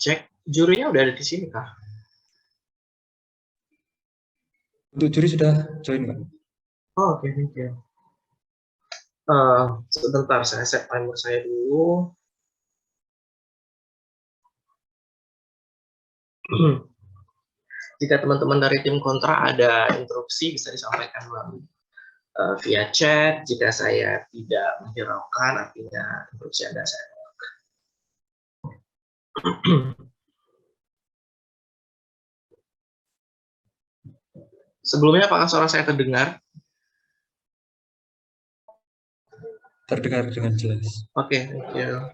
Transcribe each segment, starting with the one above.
Cek, jurinya udah ada di sini kah? Untuk juri sudah join, Pak. Oh, oke, thank you. Sebentar, saya set timer saya dulu. Jika teman-teman dari tim kontra ada interupsi, bisa disampaikan melalui via chat. Jika saya tidak menghiraukan, artinya interupsi Anda saya tolak. Sebelumnya, apakah suara saya terdengar? Terdengar dengan jelas. Oke, thank you.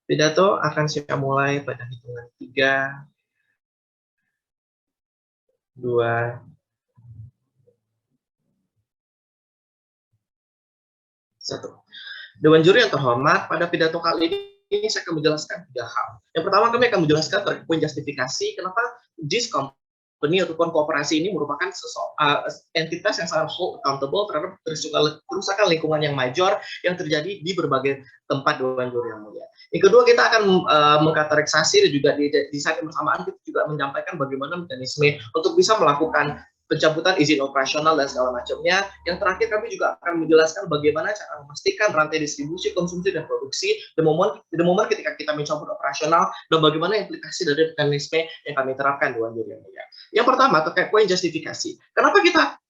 Pidato akan saya mulai pada hitungan 3, 2, 1. Dewan juri yang terhormat, pada pidato kali ini saya akan menjelaskan 3 hal. Yang pertama, kami akan menjelaskan terkait poin justifikasi kenapa this company ataupun kooperasi ini merupakan entitas yang sangat hold accountable terhadap kerusakan lingkungan yang major yang terjadi di berbagai tempat dewan juri yang mulia. Yang kedua, kita akan mengkategorisasi dan juga di saat yang bersamaan kita juga menyampaikan bagaimana mekanisme untuk bisa melakukan pencabutan izin operasional dan segala macamnya. Yang terakhir, kami juga akan menjelaskan bagaimana cara memastikan rantai distribusi, konsumsi, dan produksi the moment ketika kita mencabut operasional dan bagaimana implikasi dari mekanisme yang kami terapkan Dewan Juri yang mulia. Yang pertama, terkait poin justifikasi. Kenapa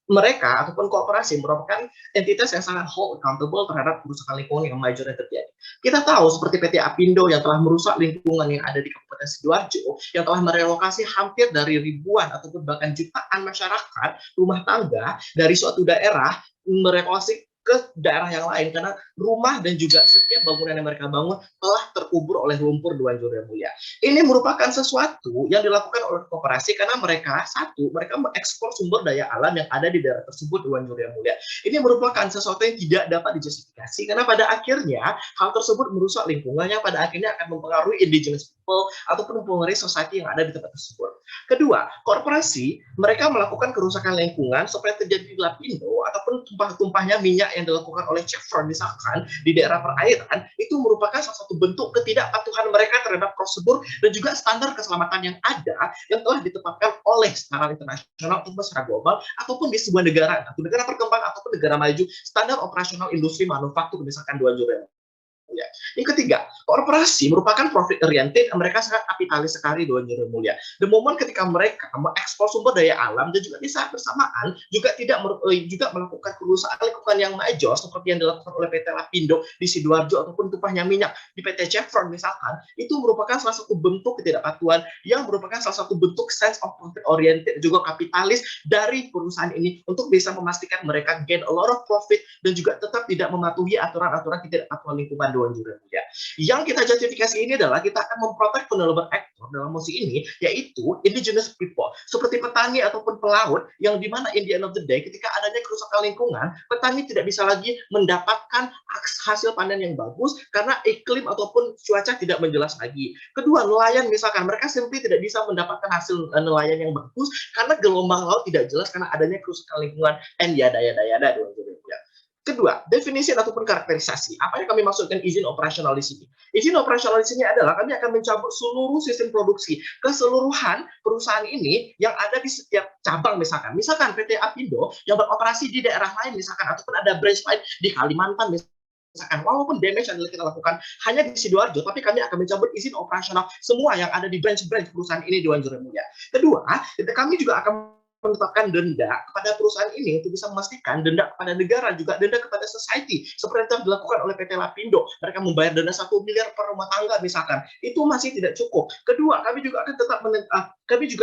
mereka ataupun kooperasi merupakan entitas yang sangat hold accountable terhadap kerusakan lingkungan yang major yang terjadi. Kita tahu seperti PT Apindo yang telah merusak lingkungan yang ada di Kabupaten Sidoarjo, yang telah merelokasi hampir dari ribuan ataupun bahkan jutaan masyarakat rumah tangga dari suatu daerah merelokasi ke daerah yang lain karena rumah dan juga setiap bangunan yang mereka bangun telah terkubur oleh lumpur Dewan Juri yang mulia. Ini merupakan sesuatu yang dilakukan oleh koperasi karena mereka mengekspor sumber daya alam yang ada di daerah tersebut Dewan Juri yang mulia. Ini merupakan sesuatu yang tidak dapat dijustifikasi karena pada akhirnya hal tersebut merusak lingkungannya, pada akhirnya akan mempengaruhi indigenous people ataupun mempengaruhi society yang ada di tempat tersebut. Kedua, korporasi mereka melakukan kerusakan lingkungan seperti terjadi di Lapindo ataupun tumpah-tumpahnya minyak yang dilakukan oleh Chevron misalkan di daerah perairan, itu merupakan salah satu bentuk ketidakpatuhan mereka terhadap prosedur dan juga standar keselamatan yang ada yang telah ditetapkan oleh secara internasional ataupun secara global ataupun di sebuah negara berkembang ataupun negara maju, standar operasional industri manufaktur misalkan Dewan Juri. Ya. Yang ketiga, korporasi merupakan profit oriented, mereka sangat kapitalis sekali Dewan Juri mulia. The moment ketika mereka mengekspor sumber daya alam dan juga di saat bersamaan juga melakukan kerusakan lingkungan yang major seperti yang dilakukan oleh PT Lapindo di Sidoarjo ataupun tumpahnya minyak di PT Chevron misalkan, itu merupakan salah satu bentuk ketidakpatuhan yang merupakan salah satu bentuk sense of profit oriented juga kapitalis dari perusahaan ini untuk bisa memastikan mereka gain a lot of profit dan juga tetap tidak mematuhi aturan-aturan ketidakpatuhan lingkungan Dewan Juri mulia. Yang kita justifikasi ini adalah kita akan memprotek vulnerable actor dalam musik ini, yaitu indigenous people, seperti petani ataupun pelaut, yang dimana in the end of the day, ketika adanya kerusakan lingkungan, petani tidak bisa lagi mendapatkan hasil panen yang bagus karena iklim ataupun cuaca tidak menjelas lagi. Kedua, nelayan misalkan, mereka simply tidak bisa mendapatkan hasil nelayan yang bagus karena gelombang laut tidak jelas karena adanya kerusakan lingkungan and yada. Dewan Juri mulia. Kedua, definisi ataupun karakterisasi. Apa yang kami maksudkan izin operasional di sini? Izin operasional di sini adalah kami akan mencabut seluruh sistem produksi keseluruhan perusahaan ini yang ada di setiap cabang misalkan. Misalkan PT Apindo yang beroperasi di daerah lain misalkan ataupun ada branch lain di Kalimantan misalkan, walaupun damage yang kita lakukan hanya di Sidoarjo, tapi kami akan mencabut izin operasional semua yang ada di branch-branch perusahaan ini Dewan Juri mulia. Kedua, kami juga akan menetapkan denda kepada perusahaan ini untuk bisa memastikan denda kepada negara juga denda kepada society seperti yang dilakukan oleh PT Lapindo. Mereka membayar denda 1 miliar per rumah tangga misalkan, itu masih tidak cukup. Kedua, kami juga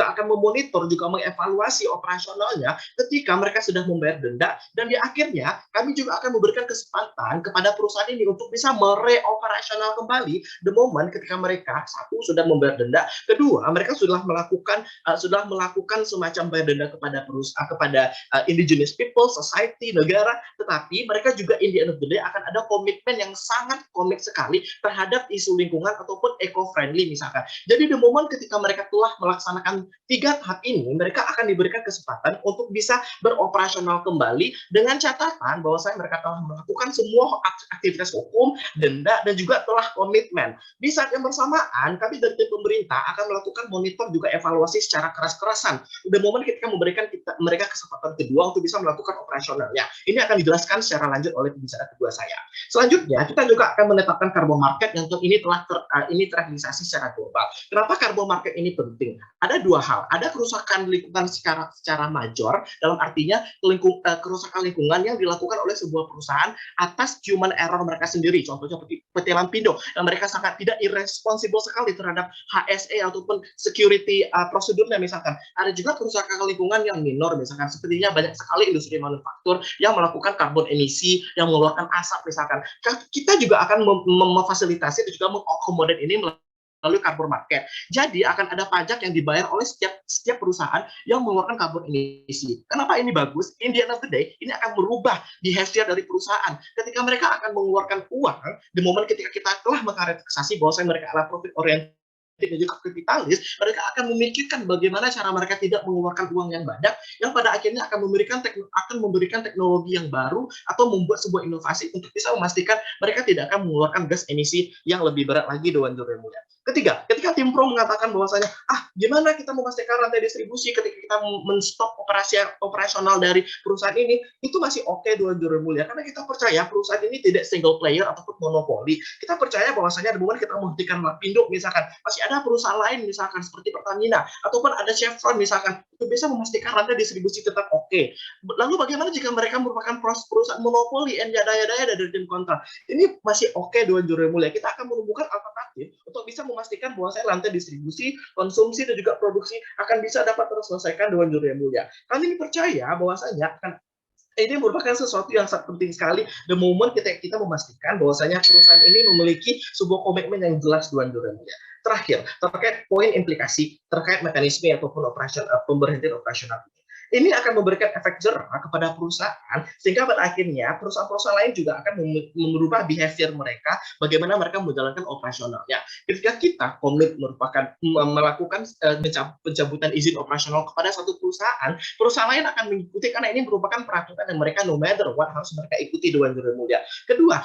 akan memonitor juga mengevaluasi operasionalnya ketika mereka sudah membayar denda, dan di akhirnya kami juga akan memberikan kesempatan kepada perusahaan ini untuk bisa mereoperasional kembali the moment ketika mereka satu sudah membayar denda, kedua mereka sudah melakukan semacam bayar denda ada kepada perusahaan, kepada indigenous people, society, negara, tetapi mereka juga in the end of the day akan ada komitmen yang sangat komit sekali terhadap isu lingkungan ataupun eco-friendly misalkan. Jadi the moment ketika mereka telah melaksanakan 3 tahap ini, mereka akan diberikan kesempatan untuk bisa beroperasional kembali dengan catatan bahwa mereka telah melakukan semua aktivitas hukum, denda, dan juga telah komitmen. Di saat yang bersamaan, kami dari tim pemerintah akan melakukan monitor juga evaluasi secara keras-kerasan. The moment ketika memberikan mereka kesempatan kedua untuk bisa melakukan operasionalnya. Ini akan dijelaskan secara lanjut oleh pembicara kedua saya. Selanjutnya, kita juga akan menetapkan carbon market yang ini telah terrealisasi secara global. Kenapa carbon market ini penting? Ada 2 hal. Ada kerusakan lingkungan secara major, dalam artinya kerusakan lingkungan yang dilakukan oleh sebuah perusahaan atas human error mereka sendiri. Contohnya seperti PT Lampindo, yang mereka sangat tidak irresponsible sekali terhadap HSE ataupun security prosedurnya misalkan. Ada juga kerusakan lingkungan yang minor, misalkan sepertinya banyak sekali industri manufaktur yang melakukan karbon emisi, yang mengeluarkan asap misalkan. Kita juga akan memfasilitasi dan juga mengakomodir ini melalui carbon market. Jadi akan ada pajak yang dibayar oleh setiap perusahaan yang mengeluarkan karbon emisi. Kenapa ini bagus? In the end of the day, ini akan merubah behavior dari perusahaan. Ketika mereka akan mengeluarkan uang, di momen ketika kita telah mengkarakterisasi bahwa mereka adalah profit oriented dan juga kapitalis, mereka akan memikirkan bagaimana cara mereka tidak mengeluarkan uang yang banyak, yang pada akhirnya akan memberikan teknologi yang baru atau membuat sebuah inovasi untuk bisa memastikan mereka tidak akan mengeluarkan gas emisi yang lebih berat lagi Dewan Juri Mulia. Ketiga, ketika tim pro mengatakan bahwasanya gimana kita memastikan rantai distribusi ketika kita menstop operasional dari perusahaan ini, itu masih oke Dewan Juri Mulia, karena kita percaya perusahaan ini tidak single player ataupun monopoli. Kita percaya bahwasanya di momen kita menghentikan Lapindo misalkan, masih ada perusahaan lain misalkan seperti Pertamina ataupun ada Chevron misalkan, itu bisa memastikan rantai distribusi tetap oke. Lalu bagaimana jika mereka merupakan perusahaan monopoli and daya-daya dari tim kontrak? Ini masih oke Dewan Juri Mulia. Kita akan menemukan alternatif untuk bisa memastikan bahwa rantai distribusi, konsumsi, dan juga produksi akan bisa dapat terselesaikan Dewan Juri Mulia. Kami percaya bahwasanya ini merupakan sesuatu yang sangat penting sekali the moment kita memastikan bahwasanya perusahaan ini memiliki sebuah komitmen yang jelas Dewan Juri Mulia. Terakhir, terkait poin implikasi terkait mekanisme ataupun pemberhentian operasional ini akan memberikan efek jerah kepada perusahaan, sehingga pada akhirnya perusahaan-perusahaan lain juga akan merubah behavior mereka, bagaimana mereka menjalankan operasionalnya. Ketika kita komit melakukan pencabutan izin operasional kepada satu perusahaan, perusahaan lain akan mengikuti karena ini merupakan peraturan yang mereka no matter what harus mereka ikuti Dewan Juri Mulia. Kedua,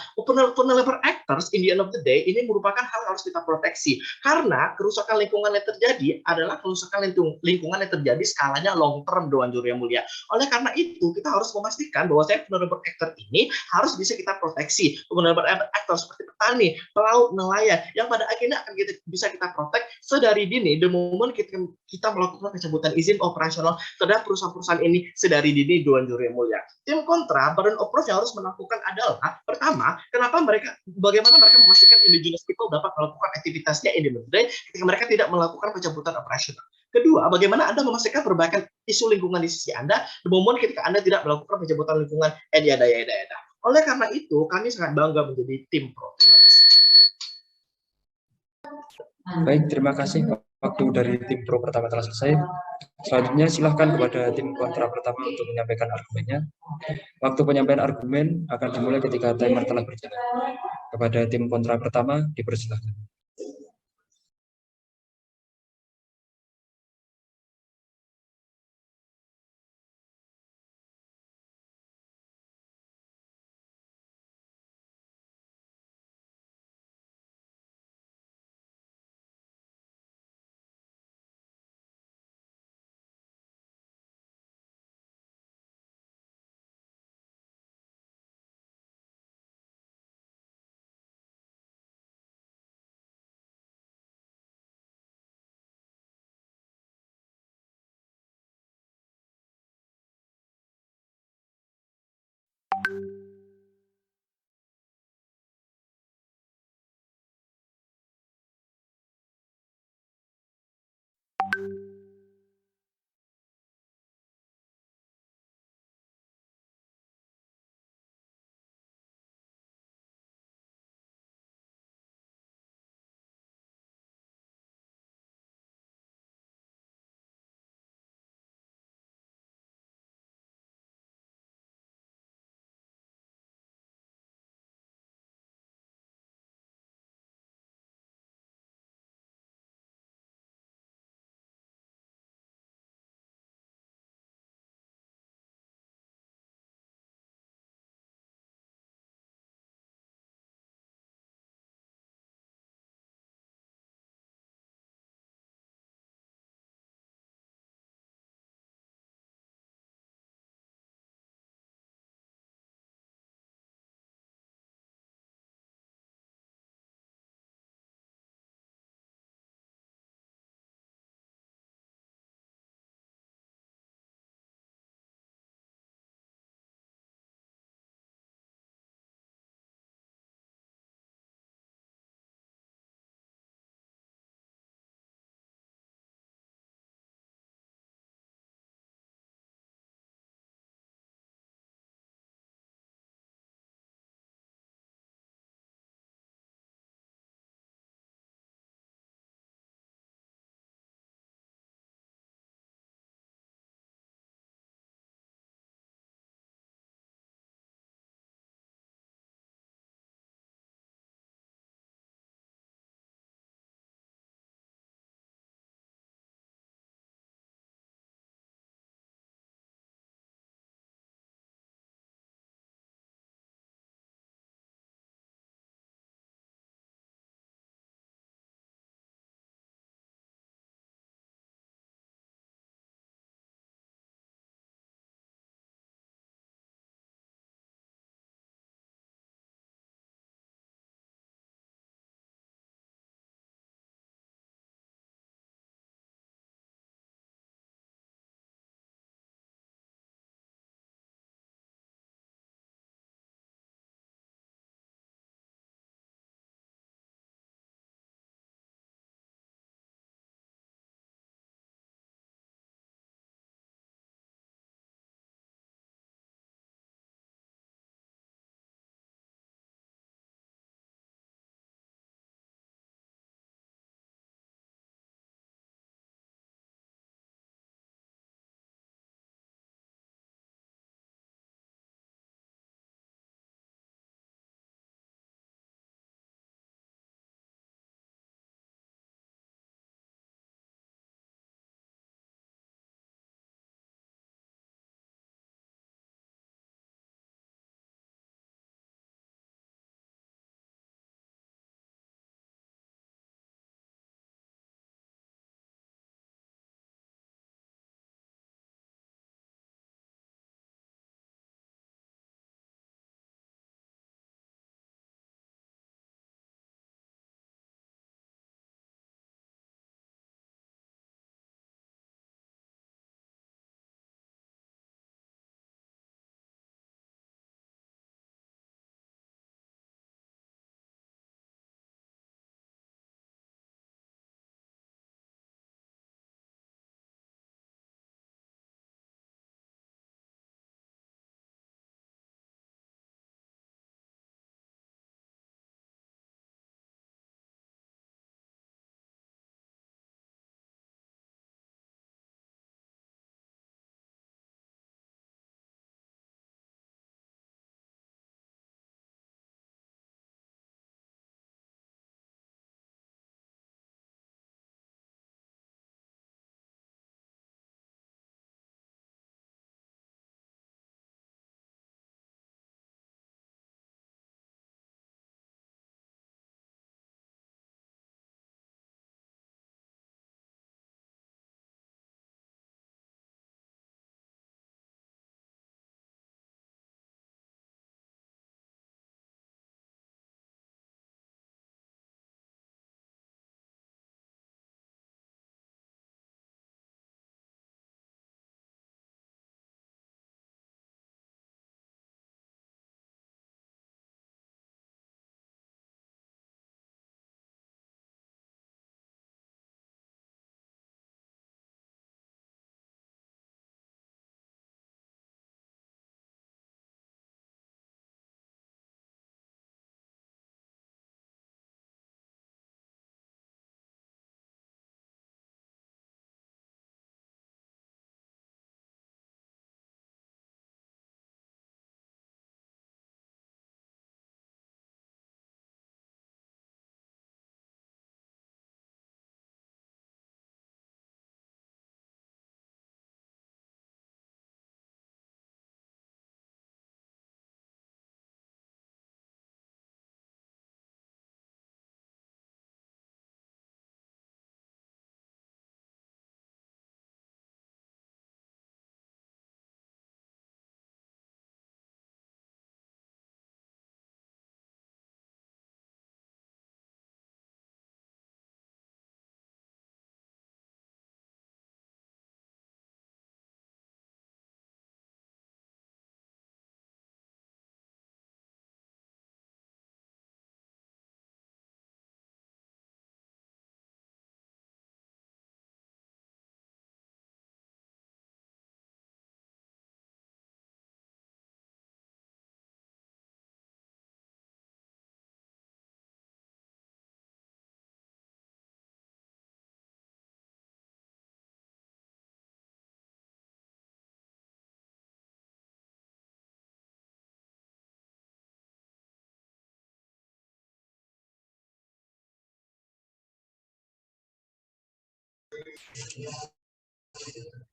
penelitian actors in the end of the day ini merupakan hal yang harus kita proteksi, karena kerusakan lingkungan yang terjadi adalah kerusakan lingkungan yang terjadi skalanya long term Dewan Juri Mulia. Oleh karena itu, kita harus memastikan bahwa vulnerable actor ini harus bisa kita proteksi. Vulnerable actor seperti petani, pelaut, nelayan, yang pada akhirnya akan bisa kita protek sedari dini, the moment kita melakukan pencabutan izin operasional terhadap perusahaan-perusahaan ini sedari dini Dewan Juri Mulia. Tim kontra, burden of proof yang harus melakukan adalah, pertama, bagaimana mereka memastikan indigenous people dapat melakukan aktivitasnya in the day ketika mereka tidak melakukan pencabutan operasional. Kedua, bagaimana Anda memastikan perbaikan isu lingkungan di sisi Anda di momen ketika Anda tidak melakukan pencabutan lingkungan daya. Oleh karena itu, kami sangat bangga menjadi tim pro. Terima kasih. Baik, terima kasih. Waktu dari tim pro pertama telah selesai. Selanjutnya silahkan kepada tim kontra pertama untuk menyampaikan argumennya. Waktu penyampaian argumen akan dimulai ketika timer telah berjalan. Kepada tim kontra pertama, dipersilahkan.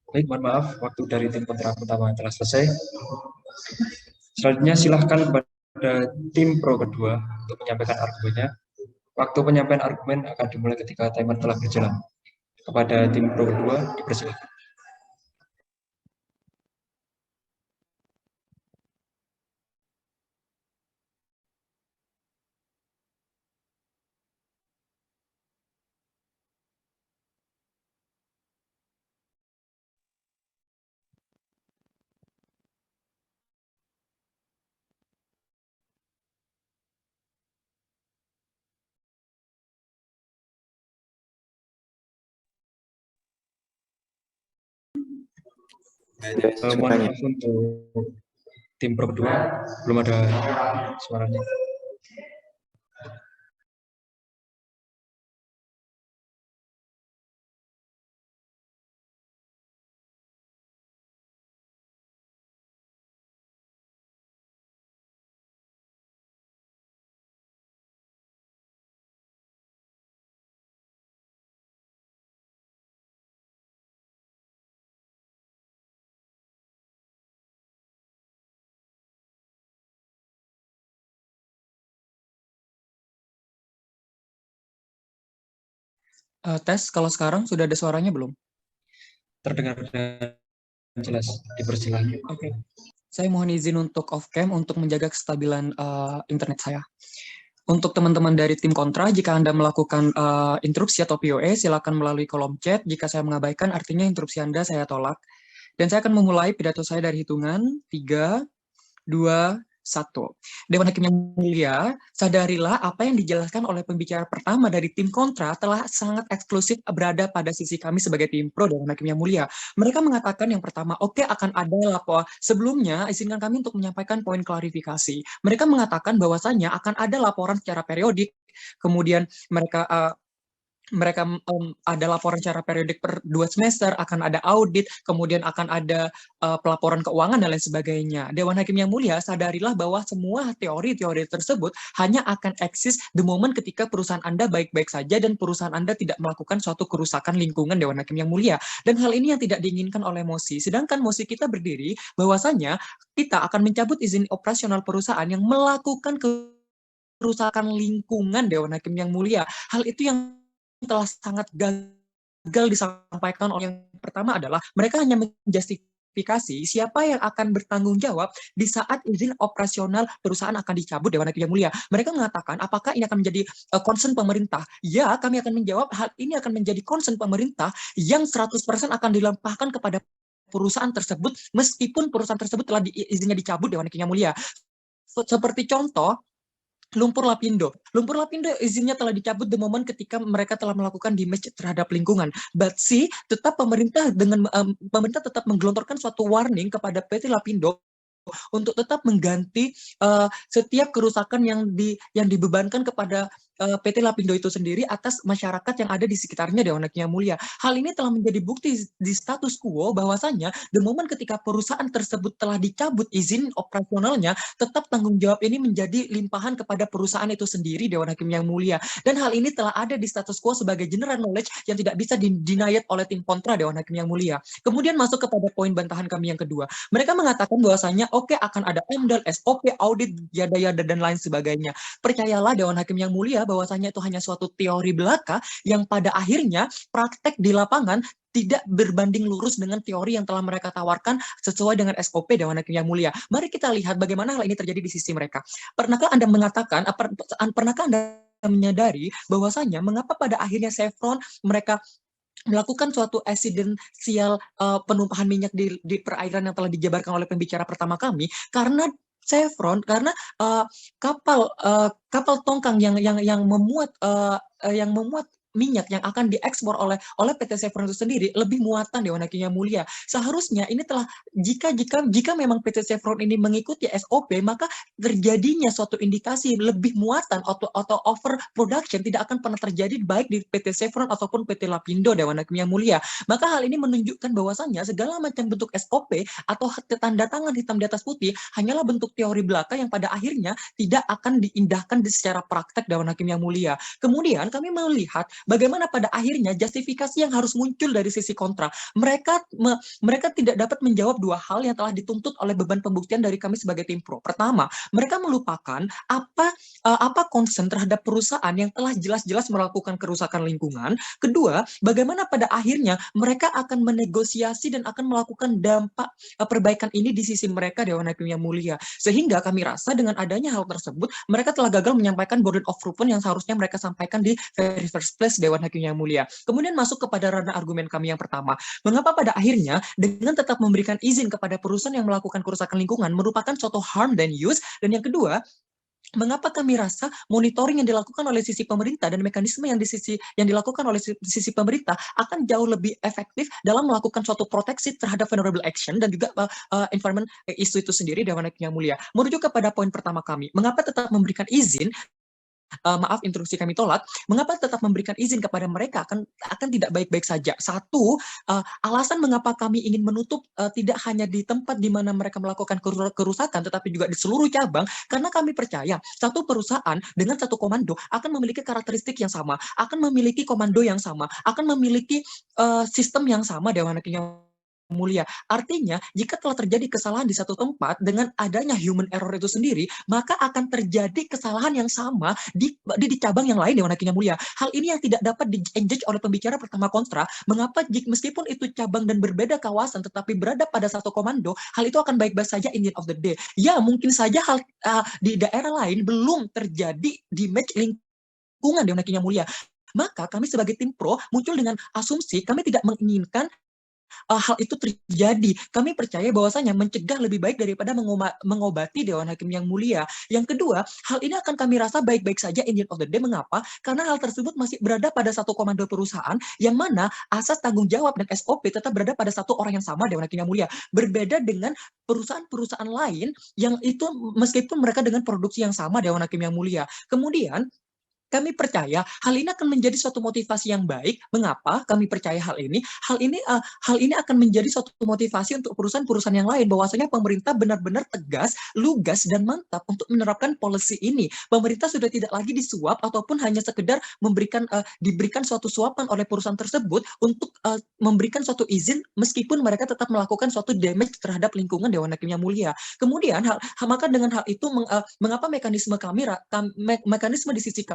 Baik, mohon maaf, waktu dari tim kontra pertama telah selesai. Selanjutnya silahkan kepada tim pro kedua untuk menyampaikan argumennya. Waktu penyampaian argumen akan dimulai ketika timer telah berjalan. Kepada tim pro kedua, dipersilakan. Mohon maaf untuk tim pro kedua, belum ada suaranya. Tes, kalau sekarang sudah ada suaranya belum? Terdengar jelas, dipersilakan. Oke. Saya mohon izin untuk off cam untuk menjaga kestabilan internet saya. Untuk teman-teman dari tim kontra, jika Anda melakukan interupsi atau POE, silakan melalui kolom chat. Jika saya mengabaikan, artinya interupsi Anda saya tolak. Dan saya akan memulai pidato saya dari hitungan 3, 2, 1. Dewan Hakim yang mulia, sadarilah apa yang dijelaskan oleh pembicara pertama dari tim kontra telah sangat eksklusif berada pada sisi kami sebagai tim pro Dewan Hakim yang mulia. Mereka mengatakan yang pertama, oke, akan ada lapor. Sebelumnya, izinkan kami untuk menyampaikan poin klarifikasi. Mereka mengatakan bahwasannya akan ada laporan secara periodik, kemudian mereka ada laporan secara periodik per 2 semester, akan ada audit, kemudian akan ada pelaporan keuangan dan lain sebagainya. Dewan Hakim yang mulia, sadarilah bahwa semua teori-teori tersebut hanya akan eksis the moment ketika perusahaan Anda baik-baik saja dan perusahaan Anda tidak melakukan suatu kerusakan lingkungan, Dewan Hakim yang mulia. Dan hal ini yang tidak diinginkan oleh MOSI. Sedangkan MOSI kita berdiri bahwasanya kita akan mencabut izin operasional perusahaan yang melakukan kerusakan lingkungan, Dewan Hakim yang mulia. Hal itu yang telah sangat gagal disampaikan oleh yang pertama adalah mereka hanya menjustifikasi siapa yang akan bertanggung jawab di saat izin operasional perusahaan akan dicabut, Dewan Hakim yang mulia. Mereka mengatakan apakah ini akan menjadi concern pemerintah? Ya, kami akan menjawab hal ini akan menjadi concern pemerintah yang 100% akan dilampahkan kepada perusahaan tersebut meskipun perusahaan tersebut telah izinnya dicabut, Dewan Hakim yang mulia. Seperti contoh, Lumpur Lapindo. Lumpur Lapindo izinnya telah dicabut the moment ketika mereka telah melakukan damage terhadap lingkungan. But tetap pemerintah tetap menggelontorkan suatu warning kepada PT Lapindo untuk tetap mengganti setiap kerusakan yang dibebankan kepada PT Lapindo itu sendiri atas masyarakat yang ada di sekitarnya, Dewan Hakim yang mulia. Hal ini telah menjadi bukti di status quo bahwasanya the moment ketika perusahaan tersebut telah dicabut izin operasionalnya, tetap tanggung jawab ini menjadi limpahan kepada perusahaan itu sendiri, Dewan Hakim yang mulia. Dan hal ini telah ada di status quo sebagai general knowledge yang tidak bisa denied oleh tim kontra, Dewan Hakim yang mulia. Kemudian masuk kepada poin bantahan kami yang kedua. Mereka mengatakan bahwasanya oke, akan ada AMDAL, SOP, audit, yada-yada dan lain sebagainya. Percayalah Dewan Hakim yang mulia bahwasanya itu hanya suatu teori belaka yang pada akhirnya praktek di lapangan tidak berbanding lurus dengan teori yang telah mereka tawarkan sesuai dengan SOP Dewan Hakim yang mulia. Mari kita lihat bagaimana hal ini terjadi di sisi mereka. Pernahkah Anda menyadari bahwasanya mengapa pada akhirnya Chevron mereka melakukan suatu eksidensial penumpahan minyak di perairan yang telah dijabarkan oleh pembicara pertama kami, karena Chevron, karena kapal tongkang yang memuat minyak yang akan diekspor oleh PT Chevron itu sendiri lebih muatan, Dewan Hakim yang mulia. Seharusnya ini telah jika memang PT Chevron ini mengikuti SOP, maka terjadinya suatu indikasi lebih muatan atau over production tidak akan pernah terjadi baik di PT Chevron ataupun PT Lapindo, Dewan Hakim yang mulia. Maka hal ini menunjukkan bahwasannya segala macam bentuk SOP atau tanda tangan hitam di atas putih hanyalah bentuk teori belaka yang pada akhirnya tidak akan diindahkan secara praktek, Dewan Hakim yang mulia. Kemudian kami melihat bagaimana pada akhirnya justifikasi yang harus muncul dari sisi kontra. Mereka tidak dapat menjawab dua hal yang telah dituntut oleh beban pembuktian dari kami sebagai tim pro. Pertama, mereka melupakan apa concern terhadap perusahaan yang telah jelas-jelas melakukan kerusakan lingkungan. Kedua, bagaimana pada akhirnya mereka akan menegosiasi dan akan melakukan dampak perbaikan ini di sisi mereka, Dewan Hakim yang mulia. Sehingga kami rasa dengan adanya hal tersebut, mereka telah gagal menyampaikan burden of proof yang seharusnya mereka sampaikan di very first place, Dewan Hakim yang mulia. Kemudian masuk kepada ranah argumen kami yang pertama. Mengapa pada akhirnya dengan tetap memberikan izin kepada perusahaan yang melakukan kerusakan lingkungan merupakan suatu harm dan use, dan yang kedua, mengapa kami rasa monitoring yang dilakukan oleh sisi pemerintah dan mekanisme yang dilakukan oleh sisi pemerintah akan jauh lebih efektif dalam melakukan suatu proteksi terhadap vulnerable action dan juga environment isu itu sendiri, Dewan Hakim yang mulia. Merujuk kepada poin pertama kami, mengapa tetap memberikan izin, maaf interupsi kami tolak, mengapa tetap memberikan izin kepada mereka akan tidak baik-baik saja. Satu, alasan mengapa kami ingin menutup tidak hanya di tempat di mana mereka melakukan kerusakan, tetapi juga di seluruh cabang, karena kami percaya satu perusahaan dengan satu komando akan memiliki karakteristik yang sama, akan memiliki komando yang sama, akan memiliki sistem yang sama, Dewan Hakim yang mulia. Artinya, jika telah terjadi kesalahan di satu tempat dengan adanya human error itu sendiri, maka akan terjadi kesalahan yang sama di cabang yang lain, Dewan Hakim yang mulia. Hal ini yang tidak dapat di-engage oleh pembicara pertama kontra, mengapa meskipun itu cabang dan berbeda kawasan tetapi berada pada satu komando, hal itu akan baik-baik saja in the end of the day. Ya, mungkin saja hal di daerah lain belum terjadi damage lingkungan, Dewan Hakim yang mulia. Maka kami sebagai tim pro muncul dengan asumsi kami tidak menginginkan hal itu terjadi. Kami percaya bahwasanya mencegah lebih baik daripada mengobati, Dewan Hakim yang mulia. Yang kedua, hal ini akan kami rasa baik-baik saja in the end of the day. Mengapa? Karena hal tersebut masih berada pada satu komando perusahaan yang mana asas tanggung jawab dan SOP tetap berada pada satu orang yang sama, Dewan Hakim yang mulia. Berbeda dengan perusahaan-perusahaan lain yang itu meskipun mereka dengan produksi yang sama, Dewan Hakim yang mulia. Kemudian kami percaya hal ini akan menjadi suatu motivasi yang baik. Mengapa kami percaya hal ini? Hal ini akan menjadi suatu motivasi untuk perusahaan-perusahaan yang lain bahwasanya pemerintah benar-benar tegas, lugas dan mantap untuk menerapkan policy ini. Pemerintah sudah tidak lagi disuap ataupun hanya sekedar diberikan suatu suapan oleh perusahaan tersebut untuk memberikan suatu izin meskipun mereka tetap melakukan suatu damage terhadap lingkungan, Dewan Hakim yang mulia. Kemudian maka dengan hal itu mengapa mekanisme mekanisme di sisi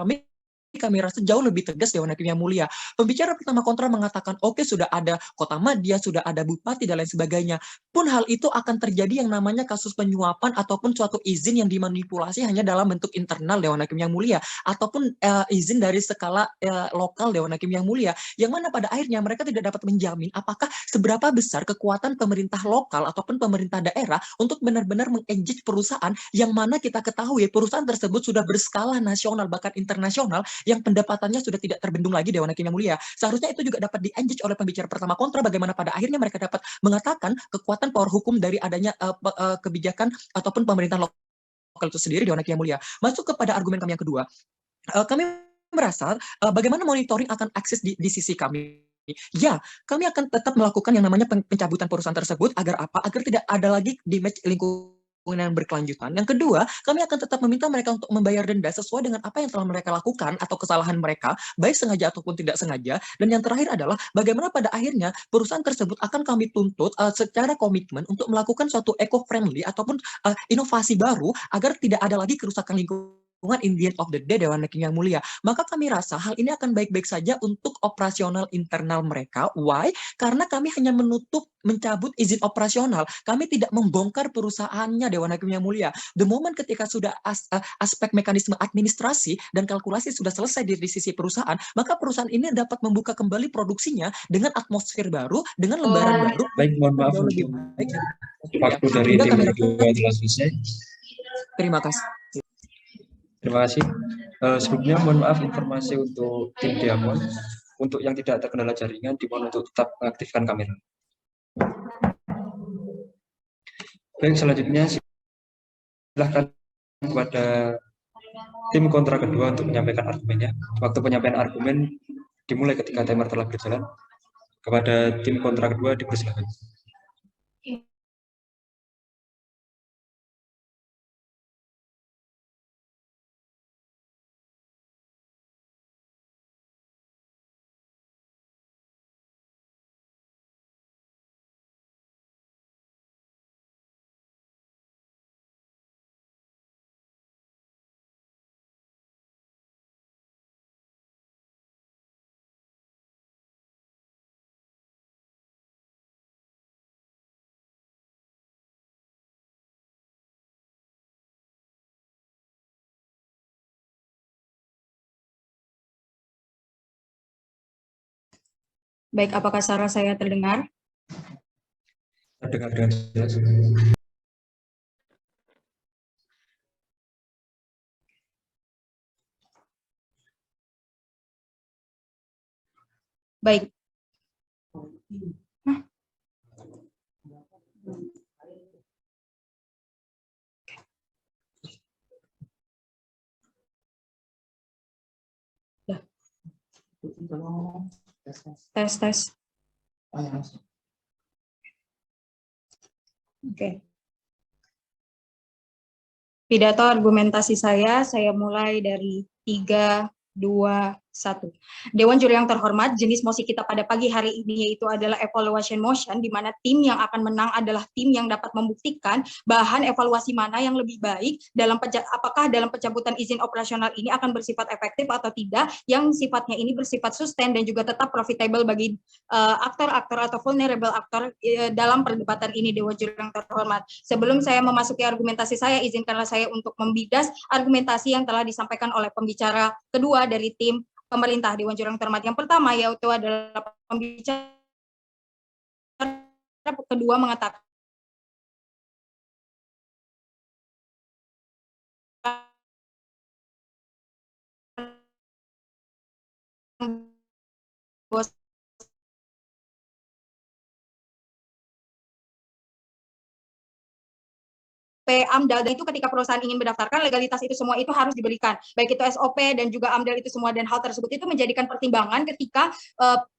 kami rasa jauh lebih tegas, Dewan Hakim yang mulia. Pembicara pertama kontra mengatakan, oke, sudah ada kota madya, sudah ada bupati, dan lain sebagainya. Pun hal itu akan terjadi yang namanya kasus penyuapan ataupun suatu izin yang dimanipulasi hanya dalam bentuk internal, Dewan Hakim yang mulia, ataupun izin dari skala lokal, Dewan Hakim yang mulia, yang mana pada akhirnya mereka tidak dapat menjamin apakah seberapa besar kekuatan pemerintah lokal ataupun pemerintah daerah untuk benar-benar meng-engage perusahaan yang mana kita ketahui perusahaan tersebut sudah berskala nasional bahkan internasional yang pendapatannya sudah tidak terbendung lagi, Dewan Hakim yang mulia. Seharusnya itu juga dapat di-engage oleh pembicara pertama kontra, bagaimana pada akhirnya mereka dapat mengatakan kekuatan power hukum dari adanya kebijakan ataupun pemerintah lokal itu sendiri, Dewan Hakim yang mulia. Masuk kepada argumen kami yang kedua, kami merasa bagaimana monitoring akan akses di sisi kami. Ya, kami akan tetap melakukan yang namanya pencabutan perusahaan tersebut agar apa? Agar tidak ada lagi damage lingkungan yang berkelanjutan. Yang kedua, kami akan tetap meminta mereka untuk membayar denda sesuai dengan apa yang telah mereka lakukan atau kesalahan mereka, baik sengaja ataupun tidak sengaja. Dan yang terakhir adalah bagaimana pada akhirnya perusahaan tersebut akan kami tuntut secara komitmen untuk melakukan suatu eco-friendly ataupun inovasi baru agar tidak ada lagi kerusakan lingkungan in the end of the day, Dewan Hakim yang mulia. Maka kami rasa hal ini akan baik-baik saja untuk operasional internal mereka. Why? Karena kami hanya mencabut izin operasional. Kami tidak membongkar perusahaannya, Dewan Hakim yang mulia. The moment ketika sudah aspek mekanisme administrasi dan kalkulasi sudah selesai di sisi perusahaan, maka perusahaan ini dapat membuka kembali produksinya dengan atmosfer baru, dengan lembaran baru. Baik, mohon maaf lebih baik. waktu dari tim berdua telah selesai. Terima kasih. Terima kasih. Sebelumnya mohon maaf informasi untuk tim Diamond. Untuk yang tidak terkendala jaringan, dimohon untuk tetap mengaktifkan kamera. Baik, selanjutnya silahkan kepada tim kontra kedua untuk menyampaikan argumennya. Waktu penyampaian argumen dimulai ketika timer telah berjalan. Kepada tim kontra kedua dipersilakan. Baik, apakah suara saya terdengar? Terdengar dengan jelas. Baik. Hah? Ya. Tes. Oke. Pidato argumentasi saya mulai dari 3, 2, 1. Dewan Juri yang terhormat, jenis mosi kita pada pagi hari ini yaitu adalah evaluation motion, di mana tim yang akan menang adalah tim yang dapat membuktikan bahan evaluasi mana yang lebih baik apakah dalam pencabutan izin operasional ini akan bersifat efektif atau tidak, yang sifatnya ini bersifat sustain dan juga tetap profitable bagi aktor-aktor atau vulnerable aktor dalam perdebatan ini, Dewan Juri yang terhormat. Sebelum saya memasuki argumentasi saya, izinkanlah saya untuk membidas argumentasi yang telah disampaikan oleh pembicara kedua dari tim pemerintah Dewan Juri yang terhormat. Yang pertama yaitu adalah pembicara kedua mengatakan AMDAL, dan itu ketika perusahaan ingin mendaftarkan legalitas itu semua itu harus diberikan, baik itu SOP dan juga AMDAL itu semua, dan hal tersebut itu menjadikan pertimbangan ketika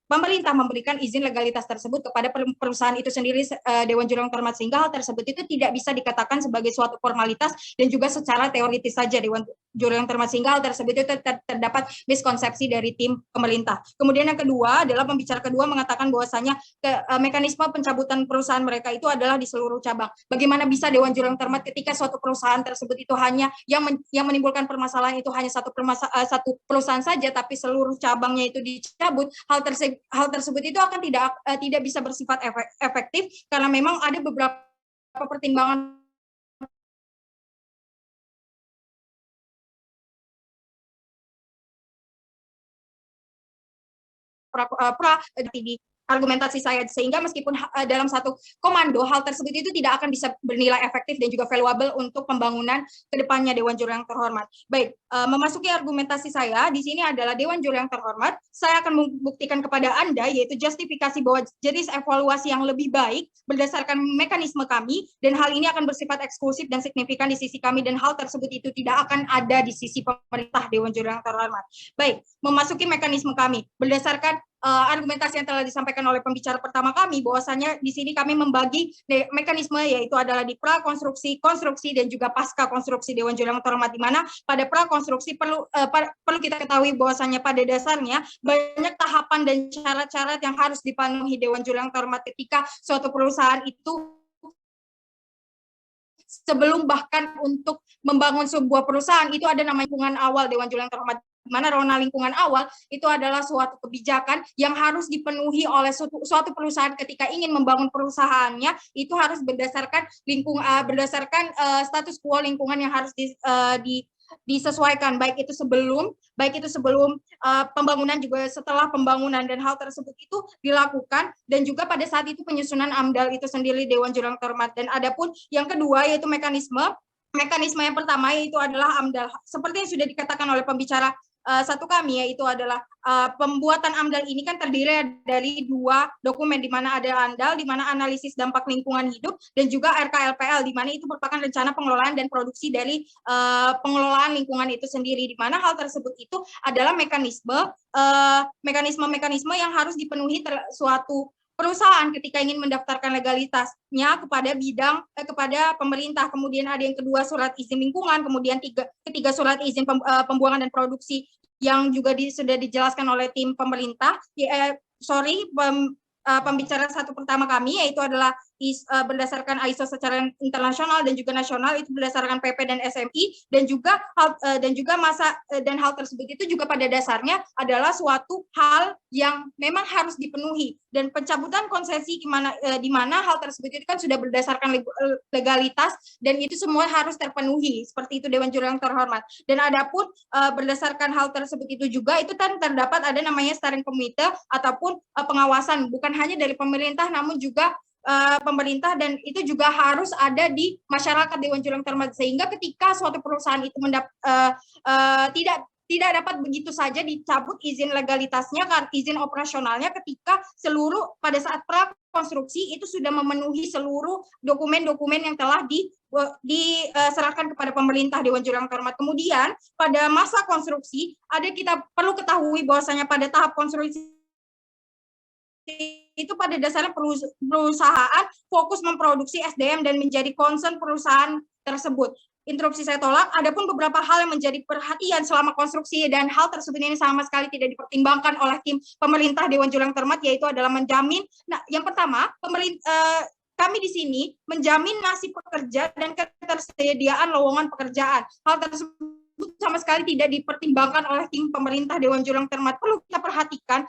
pemerintah memberikan izin legalitas tersebut kepada perusahaan itu sendiri, Dewan Juri yang terhormat, sehingga hal tersebut itu tidak bisa dikatakan sebagai suatu formalitas dan juga secara teoritis saja, Dewan Juri yang terhormat, sehingga hal tersebut itu terdapat miskonsepsi dari tim pemerintah. Kemudian yang kedua adalah pembicara kedua mengatakan bahwasanya mekanisme pencabutan perusahaan mereka itu adalah di seluruh cabang. Bagaimana bisa Dewan Juri yang terhormat ketika suatu perusahaan tersebut itu hanya yang menimbulkan permasalahan itu hanya satu perusahaan saja, tapi seluruh cabangnya itu dicabut? Hal tersebut itu akan tidak bisa bersifat efektif karena memang ada beberapa pertimbangan di argumentasi saya, sehingga meskipun dalam satu komando hal tersebut itu tidak akan bisa bernilai efektif dan juga valuable untuk pembangunan kedepannya, Dewan Juri yang terhormat. Baik, memasuki argumentasi saya di sini adalah, Dewan Juri yang terhormat, saya akan membuktikan kepada Anda yaitu justifikasi bahwa jenis evaluasi yang lebih baik berdasarkan mekanisme kami, dan hal ini akan bersifat eksklusif dan signifikan di sisi kami, dan hal tersebut itu tidak akan ada di sisi pemerintah, Dewan Juri yang terhormat. Baik, memasuki mekanisme kami berdasarkan argumentasi yang telah disampaikan oleh pembicara pertama kami, bahwasanya di sini kami membagi mekanisme yaitu adalah di prakonstruksi, konstruksi, dan juga pasca konstruksi, Dewan Juri yang terhormat, di mana pada prakonstruksi perlu kita ketahui bahwasanya pada dasarnya banyak tahapan dan syarat-syarat yang harus dipenuhi, Dewan Juri yang terhormat, ketika suatu perusahaan itu sebelum bahkan untuk membangun sebuah perusahaan itu ada namanya lingkungan awal, Dewan Juri yang terhormat, di mana rona lingkungan awal itu adalah suatu kebijakan yang harus dipenuhi oleh suatu perusahaan ketika ingin membangun perusahaannya, itu harus berdasarkan status quo lingkungan yang harus disesuaikan, baik itu sebelum pembangunan juga setelah pembangunan, dan hal tersebut itu dilakukan, dan juga pada saat itu penyusunan AMDAL itu sendiri, Dewan Juri yang terhormat. Dan adapun yang kedua yaitu mekanisme yang pertama yaitu adalah AMDAL, seperti yang sudah dikatakan oleh pembicara satu kami, yaitu adalah pembuatan AMDAL ini kan terdiri dari 2 dokumen, di mana ada AMDAL, di mana analisis dampak lingkungan hidup, dan juga RKLPL, di mana itu merupakan rencana pengelolaan dan produksi dari pengelolaan lingkungan itu sendiri, di mana hal tersebut itu adalah mekanisme yang harus dipenuhi suatu perusahaan ketika ingin mendaftarkan legalitasnya kepada pemerintah. Kemudian ada yang kedua, surat izin lingkungan, kemudian ketiga surat izin pembuangan dan produksi yang juga sudah dijelaskan oleh tim pemerintah. Pembicara satu pertama kami yaitu adalah berdasarkan ISO secara internasional dan juga nasional, itu berdasarkan PP dan SMI, dan juga hal tersebut itu juga pada dasarnya adalah suatu hal yang memang harus dipenuhi, dan pencabutan konsesi di mana hal tersebut itu kan sudah berdasarkan legalitas dan itu semua harus terpenuhi, seperti itu Dewan Juri yang terhormat. Dan adapun berdasarkan hal tersebut itu juga itu kan terdapat ada namanya steering committee ataupun pengawasan, bukan hanya dari pemerintah namun juga pemerintah, dan itu juga harus ada di masyarakat Dewan Juri yang terhormat, sehingga ketika suatu perusahaan itu tidak dapat begitu saja dicabut izin legalitasnya, izin operasionalnya, ketika pada saat prakonstruksi itu sudah memenuhi seluruh dokumen-dokumen yang telah diserahkan kepada pemerintah Dewan Juri yang terhormat. Kemudian pada masa konstruksi kita perlu ketahui bahwasanya pada tahap konstruksi itu pada dasarnya perusahaan fokus memproduksi SDM dan menjadi concern perusahaan tersebut. Interupsi saya tolak. Adapun beberapa hal yang menjadi perhatian selama konstruksi dan hal tersebut ini sama sekali tidak dipertimbangkan oleh tim pemerintah Dewan Juri yang terhormat, yaitu adalah menjamin. Nah, yang pertama, kami di sini menjamin nasib pekerja dan ketersediaan lowongan pekerjaan. Hal tersebut sama sekali tidak dipertimbangkan oleh tim pemerintah Dewan Juri yang terhormat. Perlu kita perhatikan,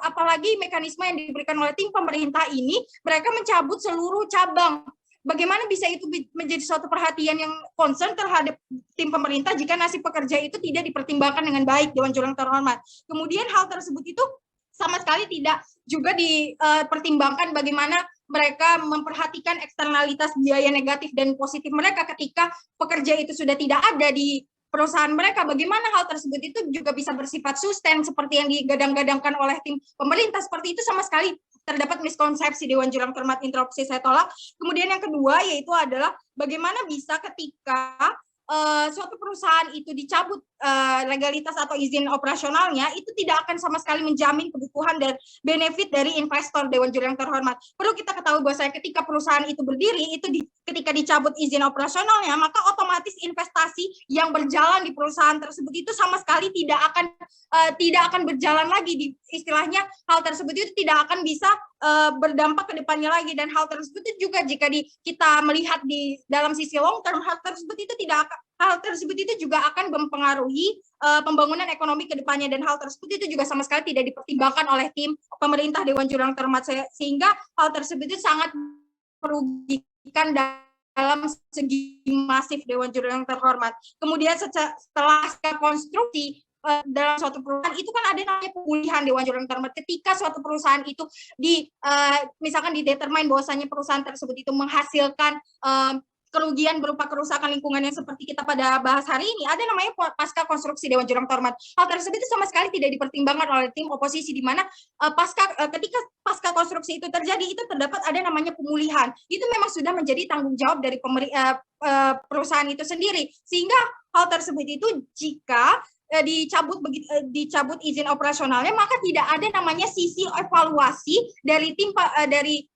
apalagi mekanisme yang diberikan oleh tim pemerintah ini, mereka mencabut seluruh cabang. Bagaimana bisa itu menjadi suatu perhatian yang concern terhadap tim pemerintah jika nasib pekerja itu tidak dipertimbangkan dengan baik Dewan Juri yang terhormat. Kemudian hal tersebut itu sama sekali tidak juga dipertimbangkan bagaimana mereka memperhatikan eksternalitas biaya negatif dan positif mereka ketika pekerja itu sudah tidak ada di perusahaan mereka. Bagaimana hal tersebut itu juga bisa bersifat sustain seperti yang digadang-gadangkan oleh tim pemerintah. Seperti itu sama sekali terdapat miskonsepsi Dewan Juri yang terhormat. Interupsi saya tolak. Kemudian yang kedua yaitu adalah bagaimana bisa ketika suatu perusahaan itu dicabut legalitas atau izin operasionalnya, itu tidak akan sama sekali menjamin kebutuhan dan benefit dari investor Dewan Juri yang terhormat. Perlu kita ketahui bahwa ketika perusahaan itu berdiri, ketika dicabut izin operasionalnya, maka otomatis investasi yang berjalan di perusahaan tersebut itu sama sekali tidak akan berjalan lagi. Istilahnya hal tersebut itu tidak akan bisa berdampak ke depannya lagi, dan hal tersebut itu juga jika kita melihat di dalam sisi long term, hal tersebut itu juga akan mempengaruhi pembangunan ekonomi ke depannya, dan hal tersebut itu juga sama sekali tidak dipertimbangkan oleh tim pemerintah Dewan Juri yang terhormat, sehingga hal tersebut itu sangat merugikan dalam segi masif Dewan Juri yang terhormat. Kemudian setelah konstruksi dalam suatu perusahaan itu kan ada namanya pemulihan Dewan Juri yang terhormat. Ketika suatu perusahaan itu misalkan didetermine bahwasanya perusahaan tersebut itu menghasilkan kerugian berupa kerusakan lingkungan yang seperti kita pada bahas hari ini, ada namanya pasca konstruksi Dewan Juri yang terhormat. Hal tersebut itu sama sekali tidak dipertimbangkan oleh tim oposisi, di mana ketika pasca konstruksi itu terjadi, itu terdapat ada namanya pemulihan. Itu memang sudah menjadi tanggung jawab dari perusahaan itu sendiri, sehingga hal tersebut itu jika dicabut izin operasionalnya, maka tidak ada namanya sisi evaluasi dari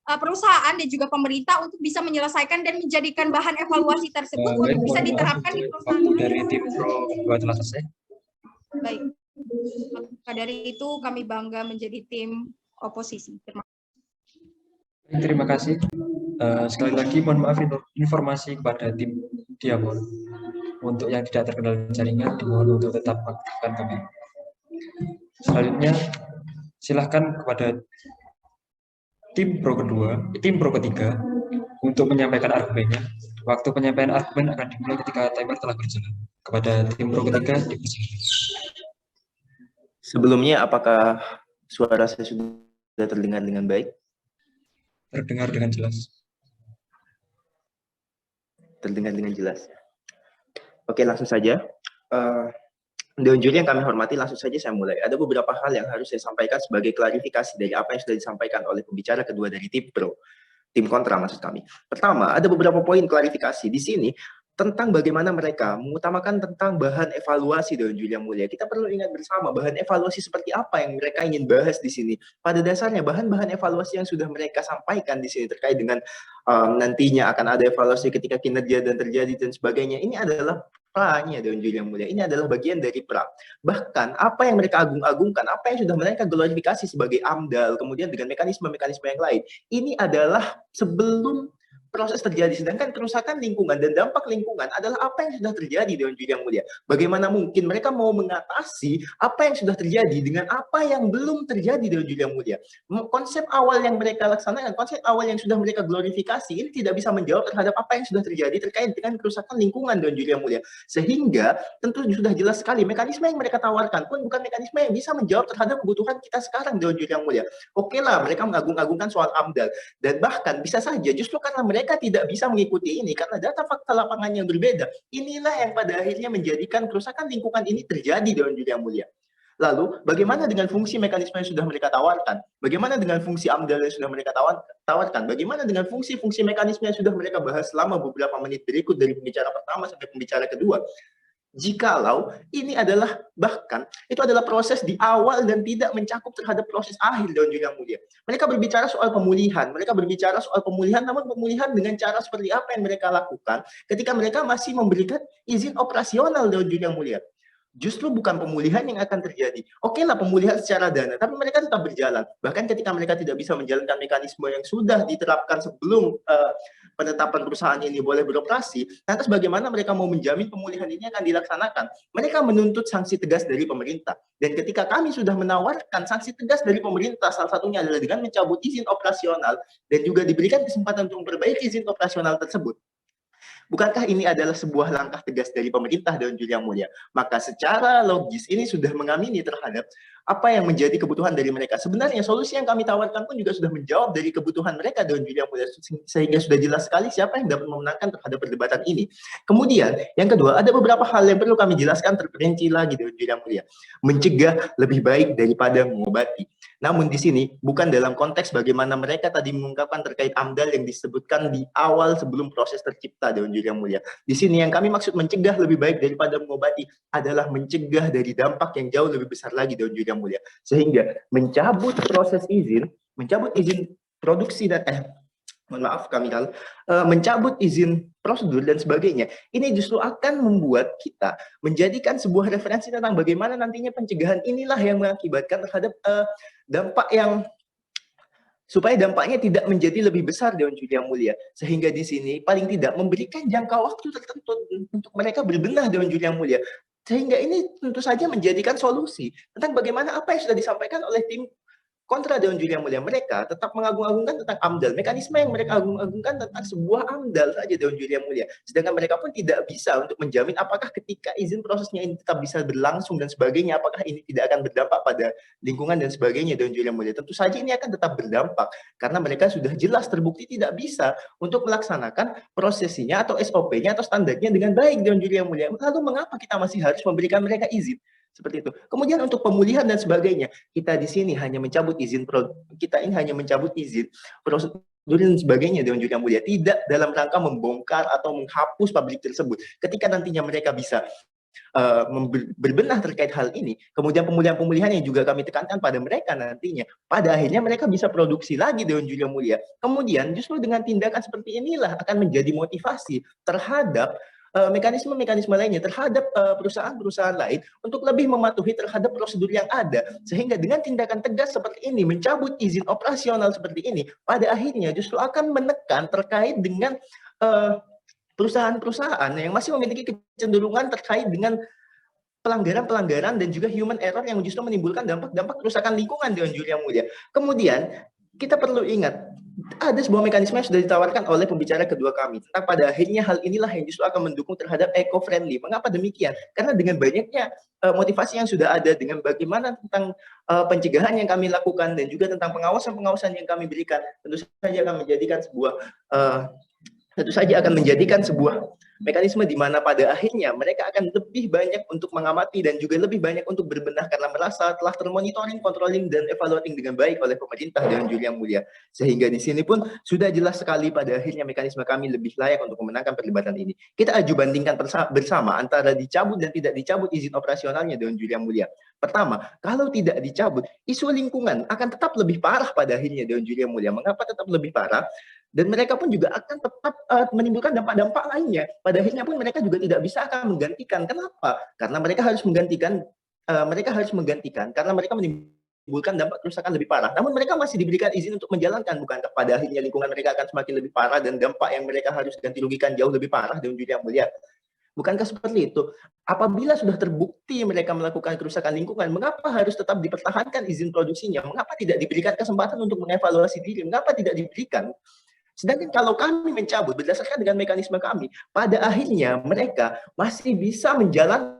perusahaan dan juga pemerintah untuk bisa menyelesaikan dan menjadikan bahan evaluasi tersebut untuk bisa diterapkan di perusahaan. Dari tim pro kedua telah selesai. Baik. Maka dari itu kami bangga menjadi tim oposisi. Terima kasih. Sekali lagi mohon maaf informasi kepada tim Diamond. Untuk yang tidak terkendali jaringan, dimohon untuk tetap aktifkan kamera. Selanjutnya, silahkan kepada tim pro ketiga untuk menyampaikan argumennya. Waktu penyampaian argumen akan dimulai ketika timer telah berjalan. Kepada tim pro ketiga, dipersilakan. Sebelumnya, apakah suara saya sudah terdengar dengan baik? Terdengar dengan jelas. Terdengar dengan jelas. Oke, langsung saja. Dewan Juri yang kami hormati, langsung saja saya mulai. Ada beberapa hal yang harus saya sampaikan sebagai klarifikasi dari apa yang sudah disampaikan oleh pembicara kedua dari tim pro, tim kontra maksud kami. Pertama, ada beberapa poin klarifikasi di sini tentang bagaimana mereka mengutamakan tentang bahan evaluasi Dewan Juri yang mulia. Kita perlu ingat bersama bahan evaluasi seperti apa yang mereka ingin bahas di sini. Pada dasarnya bahan-bahan evaluasi yang sudah mereka sampaikan di sini terkait dengan nantinya akan ada evaluasi ketika kinerja dan terjadi dan sebagainya. Ini adalah pra-nya Dewan Juri yang mulia. Ini adalah bagian dari pra. Bahkan apa yang mereka agung-agungkan, apa yang sudah mereka glorifikasi sebagai AMDAL, kemudian dengan mekanisme-mekanisme yang lain, ini adalah sebelum proses terjadi. Sedangkan kerusakan lingkungan dan dampak lingkungan adalah apa yang sudah terjadi Dewan Juri yang mulia. Bagaimana mungkin mereka mau mengatasi apa yang sudah terjadi dengan apa yang belum terjadi Dewan Juri yang mulia. Konsep awal yang mereka laksanakan, konsep awal yang sudah mereka glorifikasi, ini tidak bisa menjawab terhadap apa yang sudah terjadi terkait dengan kerusakan lingkungan Dewan Juri yang mulia. Sehingga tentu sudah jelas sekali mekanisme yang mereka tawarkan pun bukan mekanisme yang bisa menjawab terhadap kebutuhan kita sekarang Dewan Juri yang mulia. Oke lah, mereka mengagung-agungkan soal AMDAL, dan bahkan bisa saja justru karena mereka tidak bisa mengikuti ini karena data fakta lapangan yang berbeda, inilah yang pada akhirnya menjadikan kerusakan lingkungan ini terjadi Dewan Juri yang mulia. Lalu, bagaimana dengan fungsi mekanisme yang sudah mereka tawarkan? Bagaimana dengan fungsi AMDAL yang sudah mereka tawarkan? Bagaimana dengan fungsi-fungsi mekanisme yang sudah mereka bahas selama beberapa menit berikut dari pembicara pertama sampai pembicara kedua? Jikalau ini adalah bahkan itu adalah proses di awal dan tidak mencakup terhadap proses akhir Dewan Juri yang mulia. Mereka berbicara soal pemulihan, namun pemulihan dengan cara seperti apa yang mereka lakukan ketika mereka masih memberikan izin operasional Dewan Juri yang mulia. Justru bukan pemulihan yang akan terjadi. Oke lah pemulihan secara dana, tapi mereka tetap berjalan. Bahkan ketika mereka tidak bisa menjalankan mekanisme yang sudah diterapkan sebelum penetapan perusahaan ini boleh beroperasi, lantas bagaimana mereka mau menjamin pemulihan ini akan dilaksanakan? Mereka menuntut sanksi tegas dari pemerintah. Dan ketika kami sudah menawarkan sanksi tegas dari pemerintah, salah satunya adalah dengan mencabut izin operasional dan juga diberikan kesempatan untuk memperbaiki izin operasional tersebut. Bukankah ini adalah sebuah langkah tegas dari pemerintah Dewan Juri yang mulia? Maka secara logis ini sudah mengamini terhadap apa yang menjadi kebutuhan dari mereka. Sebenarnya solusi yang kami tawarkan pun juga sudah menjawab dari kebutuhan mereka Dewan Juri yang mulia, sehingga sudah jelas sekali siapa yang dapat memenangkan terhadap perdebatan ini. Kemudian yang kedua, ada beberapa hal yang perlu kami jelaskan terperinci lagi Dewan Juri yang mulia. Mencegah lebih baik daripada mengobati. Namun di sini bukan dalam konteks bagaimana mereka tadi mengungkapkan terkait AMDAL yang disebutkan di awal sebelum proses tercipta Dewan Juri yang mulia. Di sini yang kami maksud mencegah lebih baik daripada mengobati adalah mencegah dari dampak yang jauh lebih besar lagi Dewan Juri yang mulia. Sehingga mencabut izin produksi dan mohon maaf kami mencabut izin prosedur dan sebagainya, ini justru akan membuat kita menjadikan sebuah referensi tentang bagaimana nantinya pencegahan inilah yang mengakibatkan terhadap dampak yang supaya dampaknya tidak menjadi lebih besar Dewan Juri yang mulia. Sehingga di sini paling tidak memberikan jangka waktu tertentu untuk mereka berbenah Dewan Juri yang mulia. Sehingga ini tentu saja menjadikan solusi tentang bagaimana apa yang sudah disampaikan oleh tim kontra Dewan Juri yang mulia. Mereka tetap mengagung-agungkan tentang AMDAL. Mekanisme yang mereka agung-agungkan tentang sebuah AMDAL saja Dewan Juri yang mulia. Sedangkan mereka pun tidak bisa untuk menjamin apakah ketika izin prosesnya ini tetap bisa berlangsung dan sebagainya, apakah ini tidak akan berdampak pada lingkungan dan sebagainya Dewan Juri yang mulia. Tentu saja ini akan tetap berdampak karena mereka sudah jelas terbukti tidak bisa untuk melaksanakan prosesinya atau SOP-nya atau standarnya dengan baik Dewan Juri yang mulia. Lalu mengapa kita masih harus memberikan mereka izin? Seperti itu. Kemudian untuk pemulihan dan sebagainya, kita di sini hanya mencabut izin prosedur dan sebagainya Dewan Juri yang mulia, tidak dalam rangka membongkar atau menghapus pabrik tersebut. Ketika nantinya mereka bisa berbenah terkait hal ini, kemudian pemulihan yang juga kami tekankan pada mereka nantinya, pada akhirnya mereka bisa produksi lagi Dewan Juri yang mulia. Kemudian justru dengan tindakan seperti inilah akan menjadi motivasi terhadap mekanisme-mekanisme lainnya, terhadap perusahaan-perusahaan lain untuk lebih mematuhi terhadap prosedur yang ada. Sehingga dengan tindakan tegas seperti ini, mencabut izin operasional seperti ini, pada akhirnya justru akan menekan terkait dengan perusahaan-perusahaan yang masih memiliki kecenderungan terkait dengan pelanggaran-pelanggaran dan juga human error yang justru menimbulkan dampak-dampak kerusakan lingkungan Dewan Juri yang mulia. Kemudian kita perlu ingat, ada sebuah mekanisme yang sudah ditawarkan oleh pembicara kedua kami tentang pada akhirnya hal inilah yang justru akan mendukung terhadap eco-friendly. Mengapa demikian? Karena dengan banyaknya motivasi yang sudah ada, dengan bagaimana tentang pencegahan yang kami lakukan dan juga tentang pengawasan-pengawasan yang kami berikan, tentu saja akan menjadikan sebuah mekanisme di mana pada akhirnya mereka akan lebih banyak untuk mengamati dan juga lebih banyak untuk berbenah karena merasa telah termonitoring, controlling, dan evaluating dengan baik oleh pemerintah Dewan Juri yang mulia. Sehingga di sini pun sudah jelas sekali pada akhirnya mekanisme kami lebih layak untuk memenangkan perdebatan ini. Kita aju bandingkan bersama antara dicabut dan tidak dicabut izin operasionalnya Dewan Juri yang mulia. Pertama, kalau tidak dicabut, isu lingkungan akan tetap lebih parah pada akhirnya Dewan Juri yang mulia. Mengapa tetap lebih parah? Dan mereka pun juga akan tetap menimbulkan dampak-dampak lainnya. Pada akhirnya pun mereka juga tidak bisa akan menggantikan. Kenapa? Karena mereka harus menggantikan karena mereka menimbulkan dampak kerusakan lebih parah. Namun mereka masih diberikan izin untuk menjalankan, bukankah pada akhirnya lingkungan mereka akan semakin lebih parah dan dampak yang mereka harus ganti rugikan jauh lebih parah Dewan Juri yang mulia? Bukankah seperti itu? Apabila sudah terbukti mereka melakukan kerusakan lingkungan, mengapa harus tetap dipertahankan izin produksinya? Mengapa tidak diberikan kesempatan untuk mengevaluasi diri? Mengapa tidak diberikan? Sedangkan kalau kami mencabut berdasarkan dengan mekanisme kami, pada akhirnya mereka masih bisa menjalankan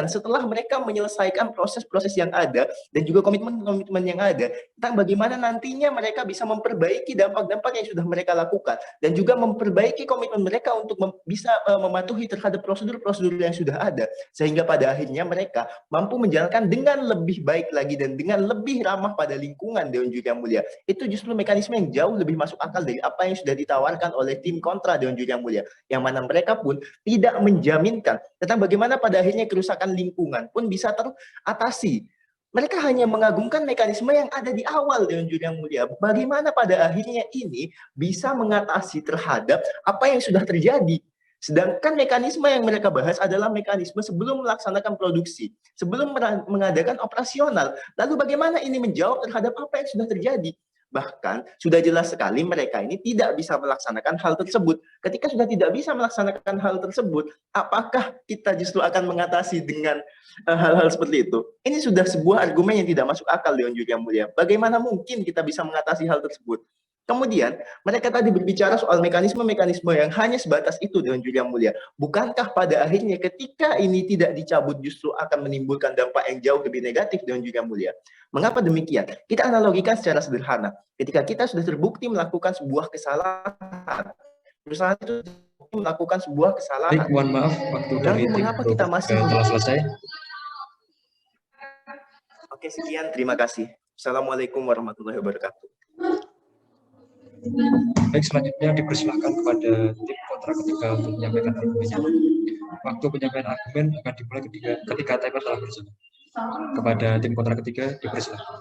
setelah mereka menyelesaikan proses-proses yang ada dan juga komitmen-komitmen yang ada tentang bagaimana nantinya mereka bisa memperbaiki dampak-dampak yang sudah mereka lakukan dan juga memperbaiki komitmen mereka untuk bisa mematuhi terhadap prosedur-prosedur yang sudah ada sehingga pada akhirnya mereka mampu menjalankan dengan lebih baik lagi dan dengan lebih ramah pada lingkungan Dewan Juri yang mulia. Itu justru mekanisme yang jauh lebih masuk akal dari apa yang sudah ditawarkan oleh tim kontra Dewan Juri yang mulia, yang mana mereka pun tidak menjaminkan tentang bagaimana pada akhirnya kerusakan lingkungan pun bisa teratasi. Mereka hanya mengagungkan mekanisme yang ada di awal Dewan Juri yang mulia. Bagaimana pada akhirnya ini bisa mengatasi terhadap apa yang sudah terjadi. Sedangkan mekanisme yang mereka bahas adalah mekanisme sebelum melaksanakan produksi, sebelum mengadakan operasional. Lalu bagaimana ini menjawab terhadap apa yang sudah terjadi? Bahkan sudah jelas sekali mereka ini tidak bisa melaksanakan hal tersebut. Ketika sudah tidak bisa melaksanakan hal tersebut, apakah kita justru akan mengatasi dengan hal-hal seperti itu? Ini sudah sebuah argumen yang tidak masuk akal Dewan Juri yang mulia. Bagaimana mungkin kita bisa mengatasi hal tersebut? Kemudian mereka tadi berbicara soal mekanisme-mekanisme yang hanya sebatas itu Dewan Juri yang mulia. Bukankah pada akhirnya ketika ini tidak dicabut justru akan menimbulkan dampak yang jauh lebih negatif Dewan Juri yang mulia? Mengapa demikian? Kita analogikan secara sederhana. Ketika kita sudah terbukti melakukan sebuah kesalahan, perusahaan itu melakukan sebuah kesalahan. Baik, mohon maaf, waktu dari tim mengapa kita masih telah selesai. Oke, sekian. Terima kasih. Assalamualaikum warahmatullahi wabarakatuh. Baik, selanjutnya dipersilakan kepada tim kontra ketiga untuk menyampaikan argumennya. Waktu penyampaian argumen akan dimulai ketika timer telah berjalan. Kepada tim kontra ketiga dipersilakan.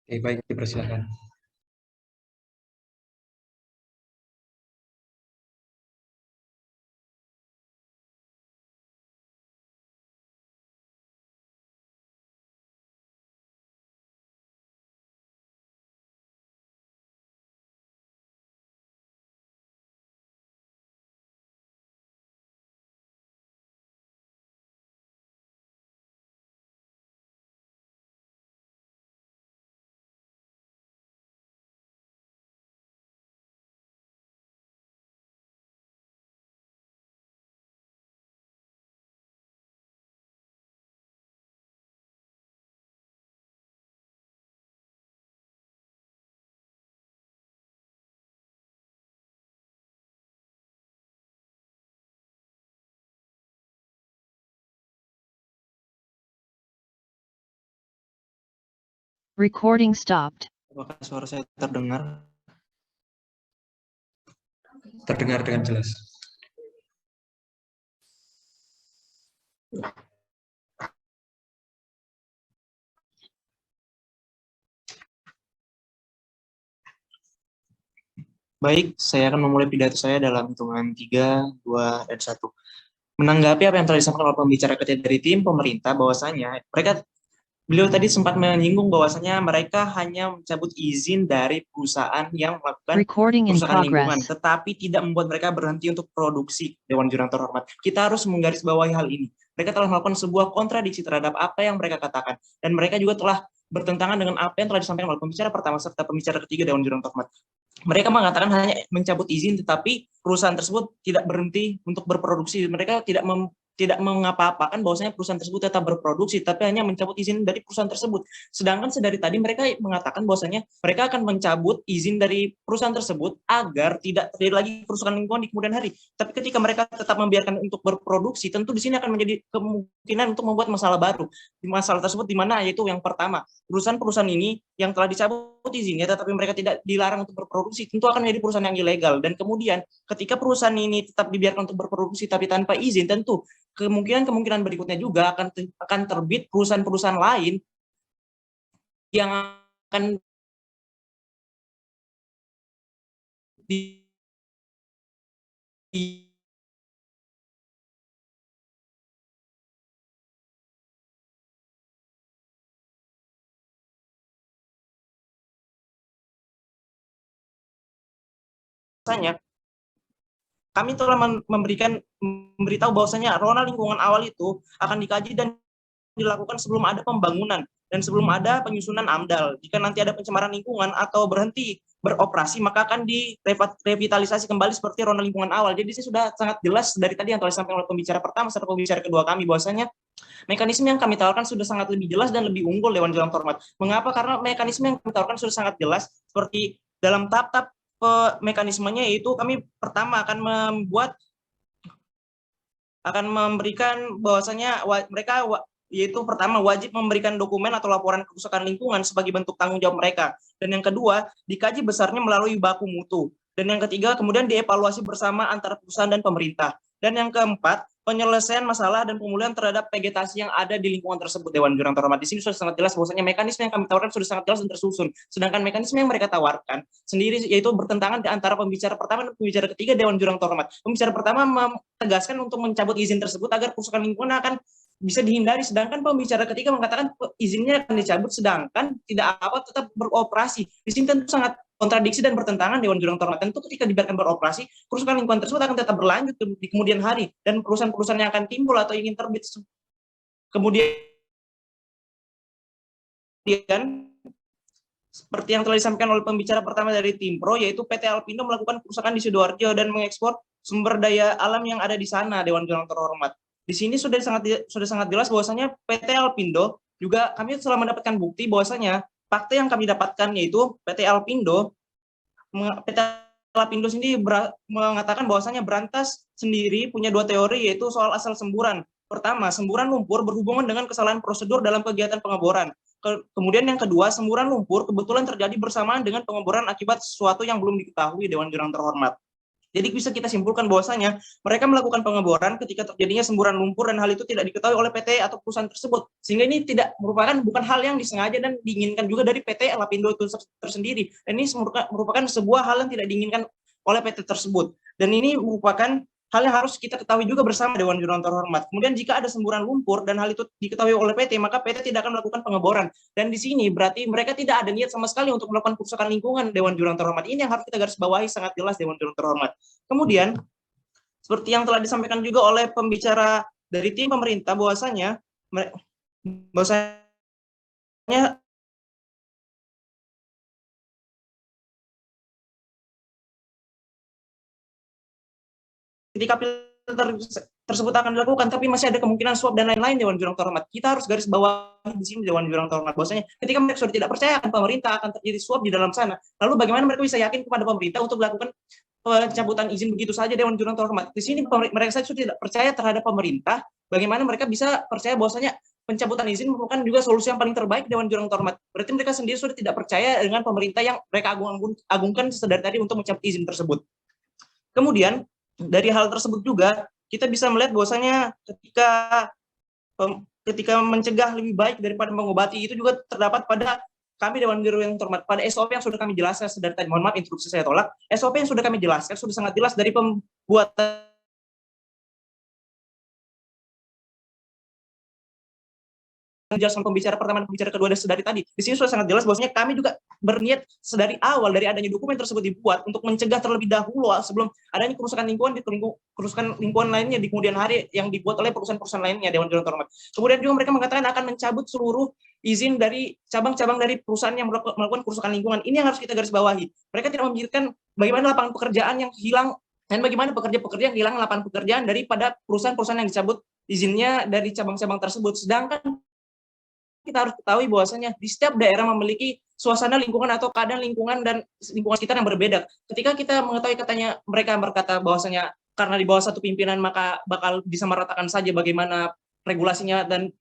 Oke, baik, dipersilakan. Recording stopped. Apakah suara saya terdengar? Terdengar dengan jelas. Baik, saya akan memulai pidato saya dalam hitungan 3, 2, dan 1. Menanggapi apa yang telah disampaikan oleh pembicara ketiga dari tim pemerintah, bahwasanya beliau tadi sempat menyinggung bahwasanya mereka hanya mencabut izin dari perusahaan yang melakukan kerusakan lingkungan, tetapi tidak membuat mereka berhenti untuk produksi. Dewan Juri yang terhormat, kita harus menggarisbawahi hal ini. Mereka telah melakukan sebuah kontradiksi terhadap apa yang mereka katakan, dan mereka juga telah bertentangan dengan apa yang telah disampaikan oleh pembicara pertama serta pembicara ketiga Dewan Jurang Terhormat. Mereka mengatakan hanya mencabut izin, tetapi perusahaan tersebut tidak berhenti untuk berproduksi. Mereka tidak mengapa-apakan bahwasanya perusahaan tersebut tetap berproduksi, tapi hanya mencabut izin dari perusahaan tersebut. Sedangkan sedari tadi mereka mengatakan bahwasanya mereka akan mencabut izin dari perusahaan tersebut agar tidak terjadi lagi kerusakan lingkungan di kemudian hari. Tapi ketika mereka tetap membiarkan untuk berproduksi, tentu di sini akan menjadi kemungkinan untuk membuat masalah baru. Masalah tersebut di mana? Yaitu yang pertama, perusahaan-perusahaan ini yang telah dicabut izinnya, tetapi mereka tidak dilarang untuk berproduksi, tentu akan menjadi perusahaan yang ilegal. Dan kemudian ketika perusahaan ini tetap dibiarkan untuk berproduksi tapi tanpa izin, tentu kemungkinan berikutnya juga akan terbit perusahaan-perusahaan lain yang akan kami telah memberitahu bahwasanya zona lingkungan awal itu akan dikaji dan dilakukan sebelum ada pembangunan dan sebelum ada penyusunan AMDAL. Jika nanti ada pencemaran lingkungan atau berhenti beroperasi, maka akan direvitalisasi kembali seperti zona lingkungan awal. Jadi ini sudah sangat jelas dari tadi yang telah disampaikan oleh pembicara pertama serta pembicara kedua kami bahwasanya mekanisme yang kami tawarkan sudah sangat lebih jelas dan lebih unggul Dewan Jurang Terhormat. Mengapa? Karena mekanisme yang kami tawarkan sudah sangat jelas, seperti dalam tahap-tahap mekanismenya, yaitu kami pertama akan memberikan bahwasanya mereka yaitu pertama wajib memberikan dokumen atau laporan kerusakan lingkungan sebagai bentuk tanggung jawab mereka. Dan yang kedua, dikaji besarnya melalui baku mutu. Dan yang ketiga, kemudian dievaluasi bersama antara perusahaan dan pemerintah. Dan yang keempat, penyelesaian masalah dan pemulihan terhadap vegetasi yang ada di lingkungan tersebut Dewan Jurang Terhormat. Di sini sudah sangat jelas bahwasanya mekanisme yang kami tawarkan sudah sangat jelas dan tersusun. Sedangkan mekanisme yang mereka tawarkan sendiri yaitu bertentangan di antara pembicara pertama dan pembicara ketiga Dewan Jurang Terhormat. Pembicara pertama menegaskan untuk mencabut izin tersebut agar kerusakan lingkungan akan bisa dihindari, sedangkan pembicara ketiga mengatakan izinnya akan dicabut sedangkan tidak tetap beroperasi. Di sini tentu sangat kontradiksi dan bertentangan Dewan Jurang Terhormat. Tentu ketika dibiarkan beroperasi, kerusakan lingkungan tersebut akan tetap berlanjut di kemudian hari dan perusahaan-perusahaan yang akan timbul atau ingin terbit kemudian seperti yang telah disampaikan oleh pembicara pertama dari Timpro, yaitu PT Alpindo melakukan kerusakan di Sidoarjo dan mengekspor sumber daya alam yang ada di sana Dewan Jurang Terhormat. Di sini sudah sangat jelas bahwasanya PT Alpindo juga kami telah mendapatkan bukti bahwasanya fakta yang kami dapatkan yaitu PT Alpindo sendiri mengatakan bahwasanya Brantas sendiri punya dua teori, yaitu soal asal semburan. Pertama, semburan lumpur berhubungan dengan kesalahan prosedur dalam kegiatan pengeboran. Kemudian yang kedua, semburan lumpur kebetulan terjadi bersamaan dengan pengeboran akibat sesuatu yang belum diketahui Dewan Jurang Terhormat. Jadi bisa kita simpulkan bahwasanya mereka melakukan pengeboran ketika terjadinya semburan lumpur dan hal itu tidak diketahui oleh PT atau perusahaan tersebut. Sehingga ini bukan hal yang disengaja dan diinginkan juga dari PT Lapindo itu tersendiri. Dan ini merupakan sebuah hal yang tidak diinginkan oleh PT tersebut. Dan ini merupakan hal yang harus kita ketahui juga bersama Dewan Jurang Terhormat. Kemudian jika ada semburan lumpur dan hal itu diketahui oleh PT, maka PT tidak akan melakukan pengeboran. Dan di sini berarti mereka tidak ada niat sama sekali untuk melakukan kerusakan lingkungan Dewan Jurang Terhormat. Ini yang harus kita garis bawahi sangat jelas Dewan Jurang Terhormat. Kemudian seperti yang telah disampaikan juga oleh pembicara dari tim pemerintah bahwasanya ketika filter tersebut akan dilakukan, tapi masih ada kemungkinan suap dan lain-lain Dewan Jurang Terhormat. Kita harus garis bawahi di sini Dewan Jurang Terhormat bahwasanya ketika mereka sudah tidak percaya akan pemerintah akan terjadi suap di dalam sana, lalu bagaimana mereka bisa yakin kepada pemerintah untuk melakukan pencabutan izin begitu saja Dewan Jurang Terhormat? Di sini mereka sudah tidak percaya terhadap pemerintah, bagaimana mereka bisa percaya bahwasanya pencabutan izin merupakan juga solusi yang paling terbaik Dewan Jurang Terhormat? Berarti mereka sendiri sudah tidak percaya dengan pemerintah yang mereka agungkan sedari tadi untuk mencabut izin tersebut. Kemudian dari hal tersebut juga kita bisa melihat bahwasanya ketika mencegah lebih baik daripada mengobati itu juga terdapat pada kami Dewan Jurang Terhormat, pada SOP yang sudah kami jelaskan sedari tadi. Mohon maaf interupsi saya tolak. SOP yang sudah kami jelaskan sudah sangat jelas dari pembuatan . jelas pembicara pertama dan pembicara kedua dari tadi. Di sini sudah sangat jelas bahwasanya kami juga berniat sedari awal dari adanya dokumen tersebut dibuat untuk mencegah terlebih dahulu sebelum adanya kerusakan lingkungan kerusakan lingkungan lainnya di kemudian hari yang dibuat oleh perusahaan-perusahaan lainnya, Dewan Jurang Terhormat. Kemudian juga mereka mengatakan akan mencabut seluruh izin dari cabang-cabang dari perusahaan yang melakukan kerusakan lingkungan. Ini yang harus kita garis bawahi. Mereka tidak memikirkan bagaimana lapangan pekerjaan yang hilang dan bagaimana pekerja-pekerja yang hilang lapangan pekerjaan daripada perusahaan-perusahaan yang dicabut izinnya dari cabang-cabang tersebut. Sedangkan kita harus ketahui bahwasanya di setiap daerah memiliki suasana lingkungan atau keadaan lingkungan dan lingkungan sekitar yang berbeda. Ketika kita mengetahui katanya mereka berkata bahwasanya karena di bawah satu pimpinan maka bakal disamaratakan saja bagaimana regulasinya dan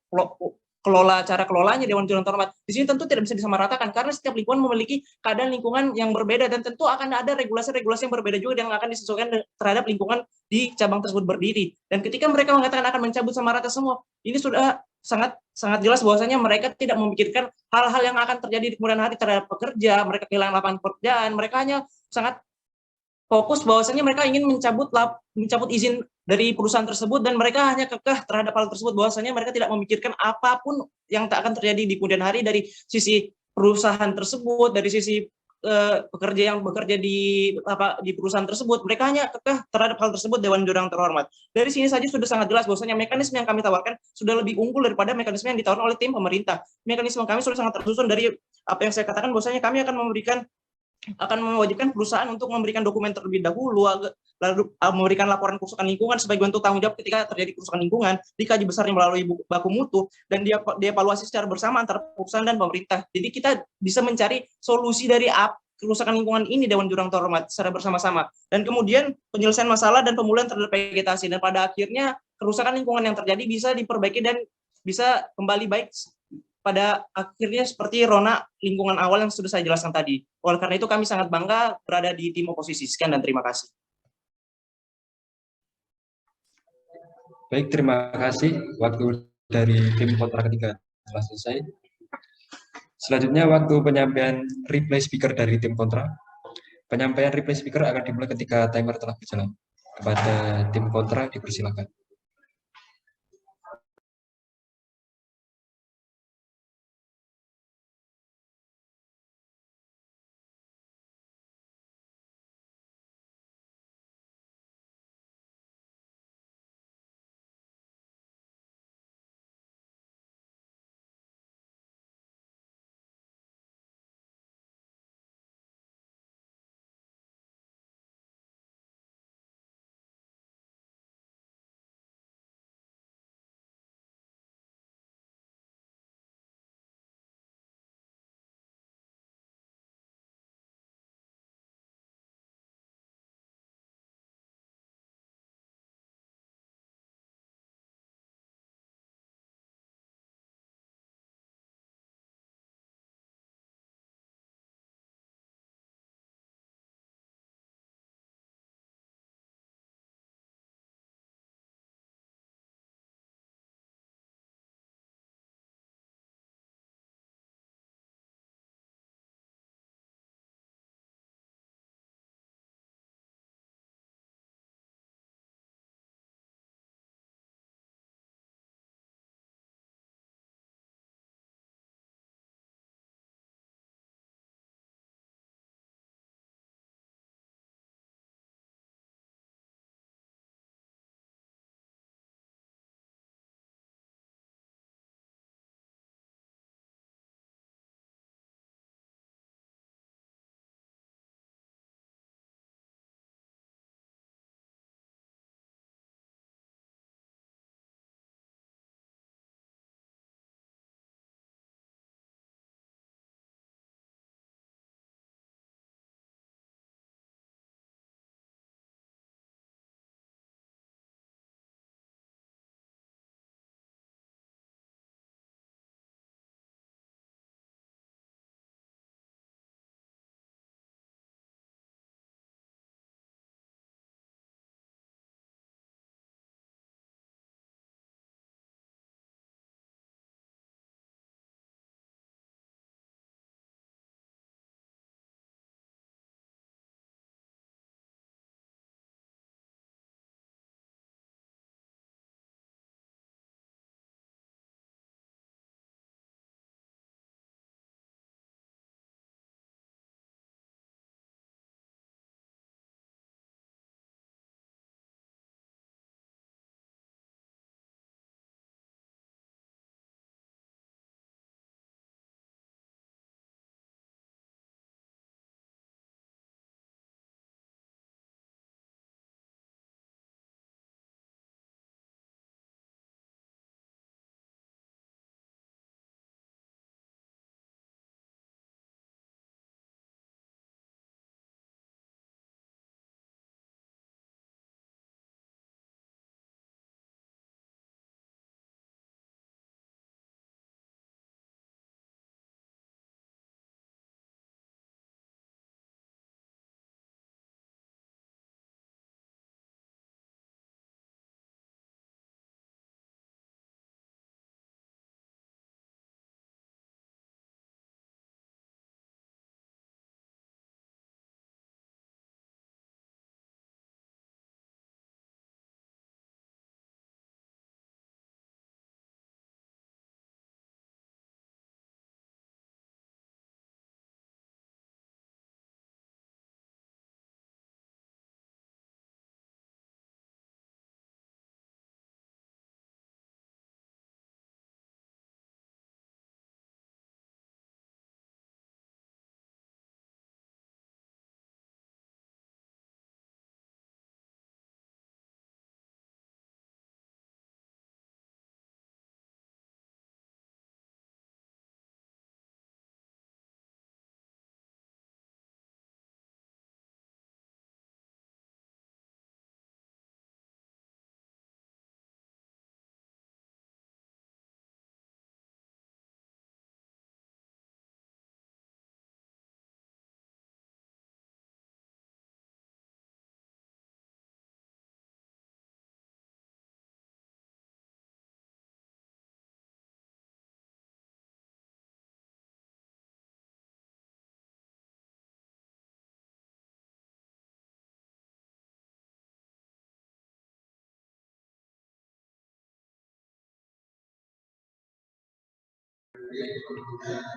cara kelolanya Dewan Jurang Terhormat. Di sini tentu tidak bisa disamaratakan karena setiap lingkungan memiliki keadaan lingkungan yang berbeda dan tentu akan ada regulasi-regulasi yang berbeda juga yang akan disesuaikan terhadap lingkungan di cabang tersebut berdiri. Dan ketika mereka mengatakan akan mencabut sama rata semua, ini sudah sangat jelas bahwasanya mereka tidak memikirkan hal-hal yang akan terjadi di kemudian hari terhadap pekerja, mereka kehilangan lapangan pekerjaan, mereka hanya sangat fokus bahwasanya mereka ingin mencabut izin dari perusahaan tersebut dan mereka hanya kekeh terhadap hal tersebut bahwasanya mereka tidak memikirkan apapun yang tak akan terjadi di kemudian hari dari sisi perusahaan tersebut, dari sisi pekerja yang bekerja di perusahaan tersebut. Mereka hanya kekeh terhadap hal tersebut, Dewan Jurang Terhormat. Dari sini saja sudah sangat jelas bahwasanya mekanisme yang kami tawarkan sudah lebih unggul daripada mekanisme yang ditawarkan oleh tim pemerintah. Mekanisme kami sudah sangat tersusun dari apa yang saya katakan bahwasanya kami akan mewajibkan perusahaan untuk memberikan dokumen terlebih dahulu, lalu memberikan laporan kerusakan lingkungan sebagai bentuk tanggung jawab ketika terjadi kerusakan lingkungan, dikaji besarnya melalui baku mutu, dan dievaluasi secara bersama antara perusahaan dan pemerintah. Jadi kita bisa mencari solusi dari kerusakan lingkungan ini, Dewan Jurang Terhormat, secara bersama-sama. Dan kemudian penyelesaian masalah dan pemulihan terhadap vegetasi. Dan pada akhirnya kerusakan lingkungan yang terjadi bisa diperbaiki dan bisa kembali baik pada akhirnya seperti rona lingkungan awal yang sudah saya jelaskan tadi. Oleh karena itu kami sangat bangga berada di tim oposisi. Sekian dan terima kasih. Baik, terima kasih. Waktu dari tim kontra ketiga telah selesai. Selanjutnya waktu penyampaian reply speaker dari tim kontra. Penyampaian reply speaker akan dimulai ketika timer telah berjalan. Kepada tim kontra dipersilakan.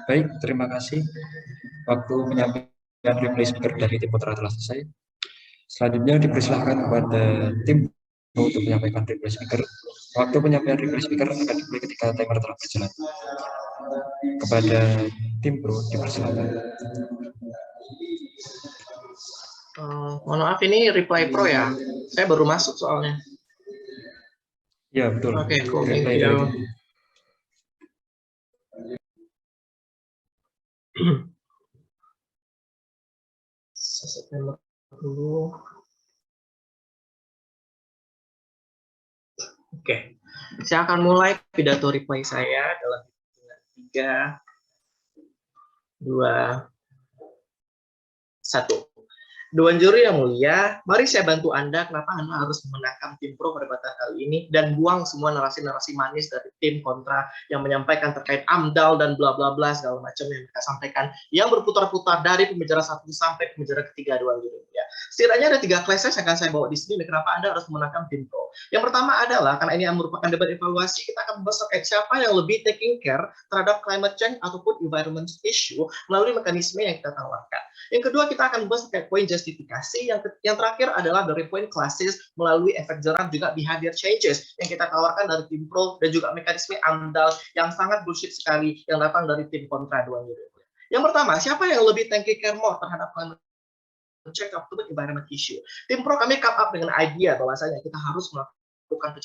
Baik, terima kasih. Waktu penyampaian replay speaker dari tim kontra telah selesai. Selanjutnya dipersilahkan kepada tim untuk menyampaikan replay speaker. Waktu penyampaian replay speaker akan dimulai ketika timer telah berjalan. Kepada tim pro dipersilakan. Mohon maaf, ini reply pro ya. Saya baru masuk soalnya. Ya, betul. Oke, cool. Thank Replay dari you. tim. September dulu. Oke, saya akan mulai pidato reply saya dalam 3, 2, 1. Dewan juri yang mulia, mari saya bantu Anda kenapa Anda harus memenangkan tim pro pada kali ini dan buang semua narasi-narasi manis dari tim kontra yang menyampaikan terkait AMDAL dan bla bla bla segala macam yang mereka sampaikan yang berputar-putar dari pembicara 1 sampai pembicara ketiga Dewan juri yang mulia. Setidaknya ada 3 classes yang akan saya bawa di sini kenapa Anda harus memenangkan tim pro. Yang pertama adalah karena ini merupakan debat evaluasi, kita akan membahas terkait siapa yang lebih taking care terhadap climate change ataupun environment issue melalui mekanisme yang kita tawarkan. Yang kedua, kita akan membahas terkait poin justifikasi. Yang terakhir adalah dari poin classes melalui efek jerah juga behavior changes yang kita tawarkan dari tim pro dan juga mekanisme AMDAL yang sangat bullshit sekali yang datang dari tim kontra Dewan juri. Yang pertama, siapa yang lebih taking care more terhadap climate change ataupun environment issue? Tim pro kami come up dengan idea bahwasanya kita harus melakukan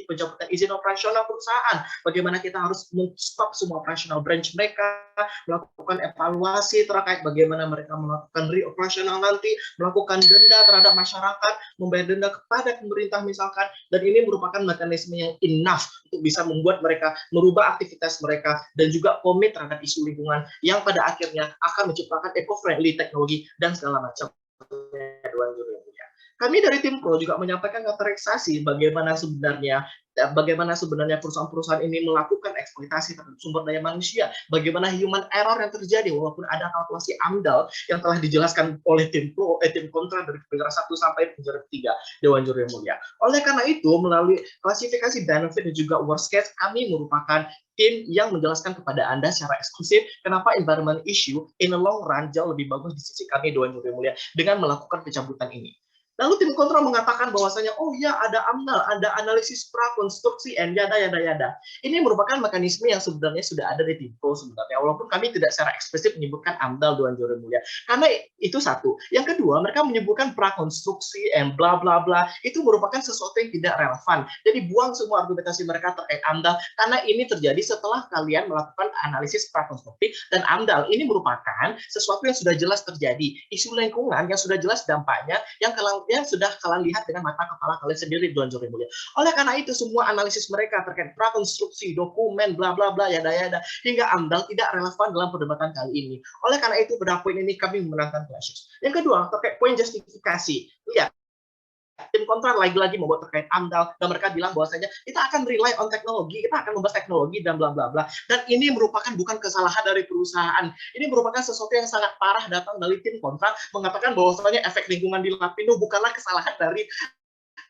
pencabutan izin operasional perusahaan. Bagaimana kita harus stop semua operasional branch mereka, melakukan evaluasi terkait bagaimana mereka melakukan reoperasional nanti, melakukan denda terhadap masyarakat, membayar denda kepada pemerintah misalkan, dan ini merupakan mekanisme yang enough untuk bisa membuat mereka merubah aktivitas mereka dan juga komit terhadap isu lingkungan yang pada akhirnya akan menciptakan eco-friendly teknologi dan segala macam. Kami dari tim pro juga menyampaikan karakterisasi bagaimana sebenarnya perusahaan-perusahaan ini melakukan eksploitasi terhadap sumber daya manusia, bagaimana human error yang terjadi walaupun ada kalkulasi AMDAL yang telah dijelaskan oleh tim kontra dari pembicara 1 sampai pembicara 3 Dewan Juri yang Mulia. Oleh karena itu, melalui klasifikasi benefit dan juga worst case, kami merupakan tim yang menjelaskan kepada Anda secara eksklusif kenapa environment issue in the long run jauh lebih bagus di sisi kami Dewan Juri yang Mulia dengan melakukan pencabutan ini. Lalu tim kontra mengatakan bahwasanya, oh ya ada AMDAL, ada analisis prakonstruksi, and yada. Ini merupakan mekanisme yang sebenarnya sudah ada di tim pro sebenarnya, walaupun kami tidak secara eksplisit menyebutkan AMDAL Dewan Juri Mulia. Karena itu satu. Yang kedua, mereka menyebutkan prakonstruksi, and bla bla bla. Itu merupakan sesuatu yang tidak relevan. Jadi buang semua argumentasi mereka terkait AMDAL, karena ini terjadi setelah kalian melakukan analisis prakonstruksi, dan AMDAL ini merupakan sesuatu yang sudah jelas terjadi. Isu lingkungan yang sudah jelas dampaknya, yang sudah kalian lihat dengan mata kepala kalian sendiri Dewan Juri Mulia. Oleh karena itu semua analisis mereka terkait prakonstruksi, dokumen, bla bla bla, yada hingga AMDAL tidak relevan dalam perdebatan kali ini. Oleh karena itu pada poin ini kami memenangkan clashes. Yang kedua terkait poin justifikasi. Lihat, tim kontra lagi-lagi membuat terkait AMDAL dan mereka bilang bahwasanya kita akan rely on teknologi, kita akan membahas teknologi dan bla bla bla. Dan ini merupakan bukan kesalahan dari perusahaan. Ini merupakan sesuatu yang sangat parah datang dari tim kontra mengatakan bahwasanya efek lingkungan di Lapindo bukanlah kesalahan dari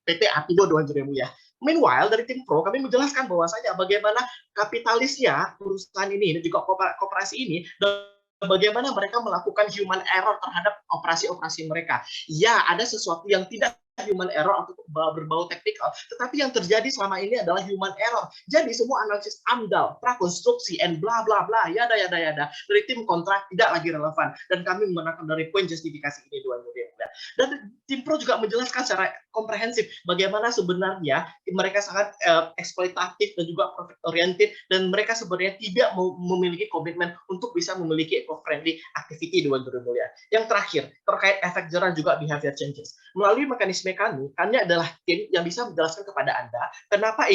PT Apindo Dewan Juri Mulia. Meanwhile dari tim pro kami menjelaskan bahwasanya bagaimana kapitalisnya perusahaan ini dan juga koperasi ini dan bagaimana mereka melakukan human error terhadap operasi-operasi mereka. Ya, ada sesuatu yang tidak human error atau berbau teknikal, tetapi yang terjadi selama ini adalah human error. Jadi semua analisis AMDAL, prakonstruksi, and bla bla bla, yada dari tim kontra tidak lagi relevan dan kami memenangkan dari poin justifikasi ini Dewan Juri yang Mulia. Dan tim pro juga menjelaskan secara komprehensif bagaimana sebenarnya mereka sangat eksploitatif dan juga profit oriented dan mereka sebenarnya tidak memiliki komitmen untuk bisa memiliki eco-friendly activity Dewan Juri Mulia. Yang terakhir terkait efek jerah juga behavior changes. Melalui mekanisme kami adalah tim yang bisa menjelaskan kepada Anda kenapa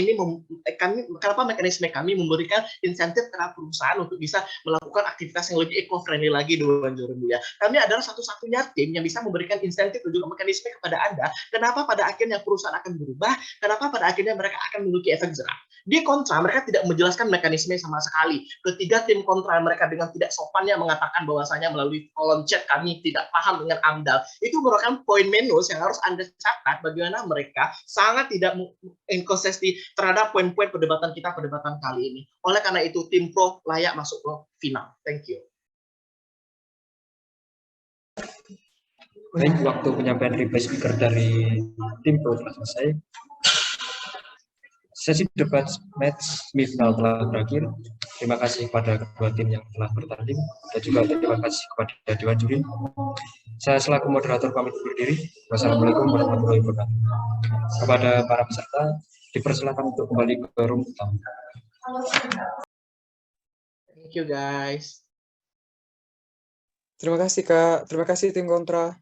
mekanisme kami memberikan insentif terhadap perusahaan untuk bisa melakukan aktivitas yang lebih eco-friendly lagi Dewan Juri Mulia. Kami adalah satu-satunya tim yang bisa memberikan insentif dan juga mekanisme kepada Anda kenapa pada akhirnya perusahaan akan berubah, kenapa pada akhirnya mereka akan memiliki efek jerah. Di kontra, mereka tidak menjelaskan mekanisme sama sekali. Ketiga, tim kontra mereka dengan tidak sopannya mengatakan bahwasanya melalui kolom chat kami tidak paham dengan AMDAL. Itu merupakan poin minus yang harus Anda catat bagaimana mereka sangat tidak inkonsistensi terhadap poin-poin perdebatan kali ini. Oleh karena itu, tim pro layak masuk ke final. Thank you. Baik, waktu penyampaian reply speaker dari tim pro telah selesai. Sesi debat match semifinal telah berakhir. Terima kasih kepada kedua tim yang telah bertanding dan juga terima kasih kepada Dewan Juri. Saya selaku moderator pamit undur diri. Wassalamualaikum warahmatullahi wabarakatuh. Kepada para peserta dipersilakan untuk kembali ke room utama. Thank you guys. Terima kasih Kak, terima kasih tim kontra.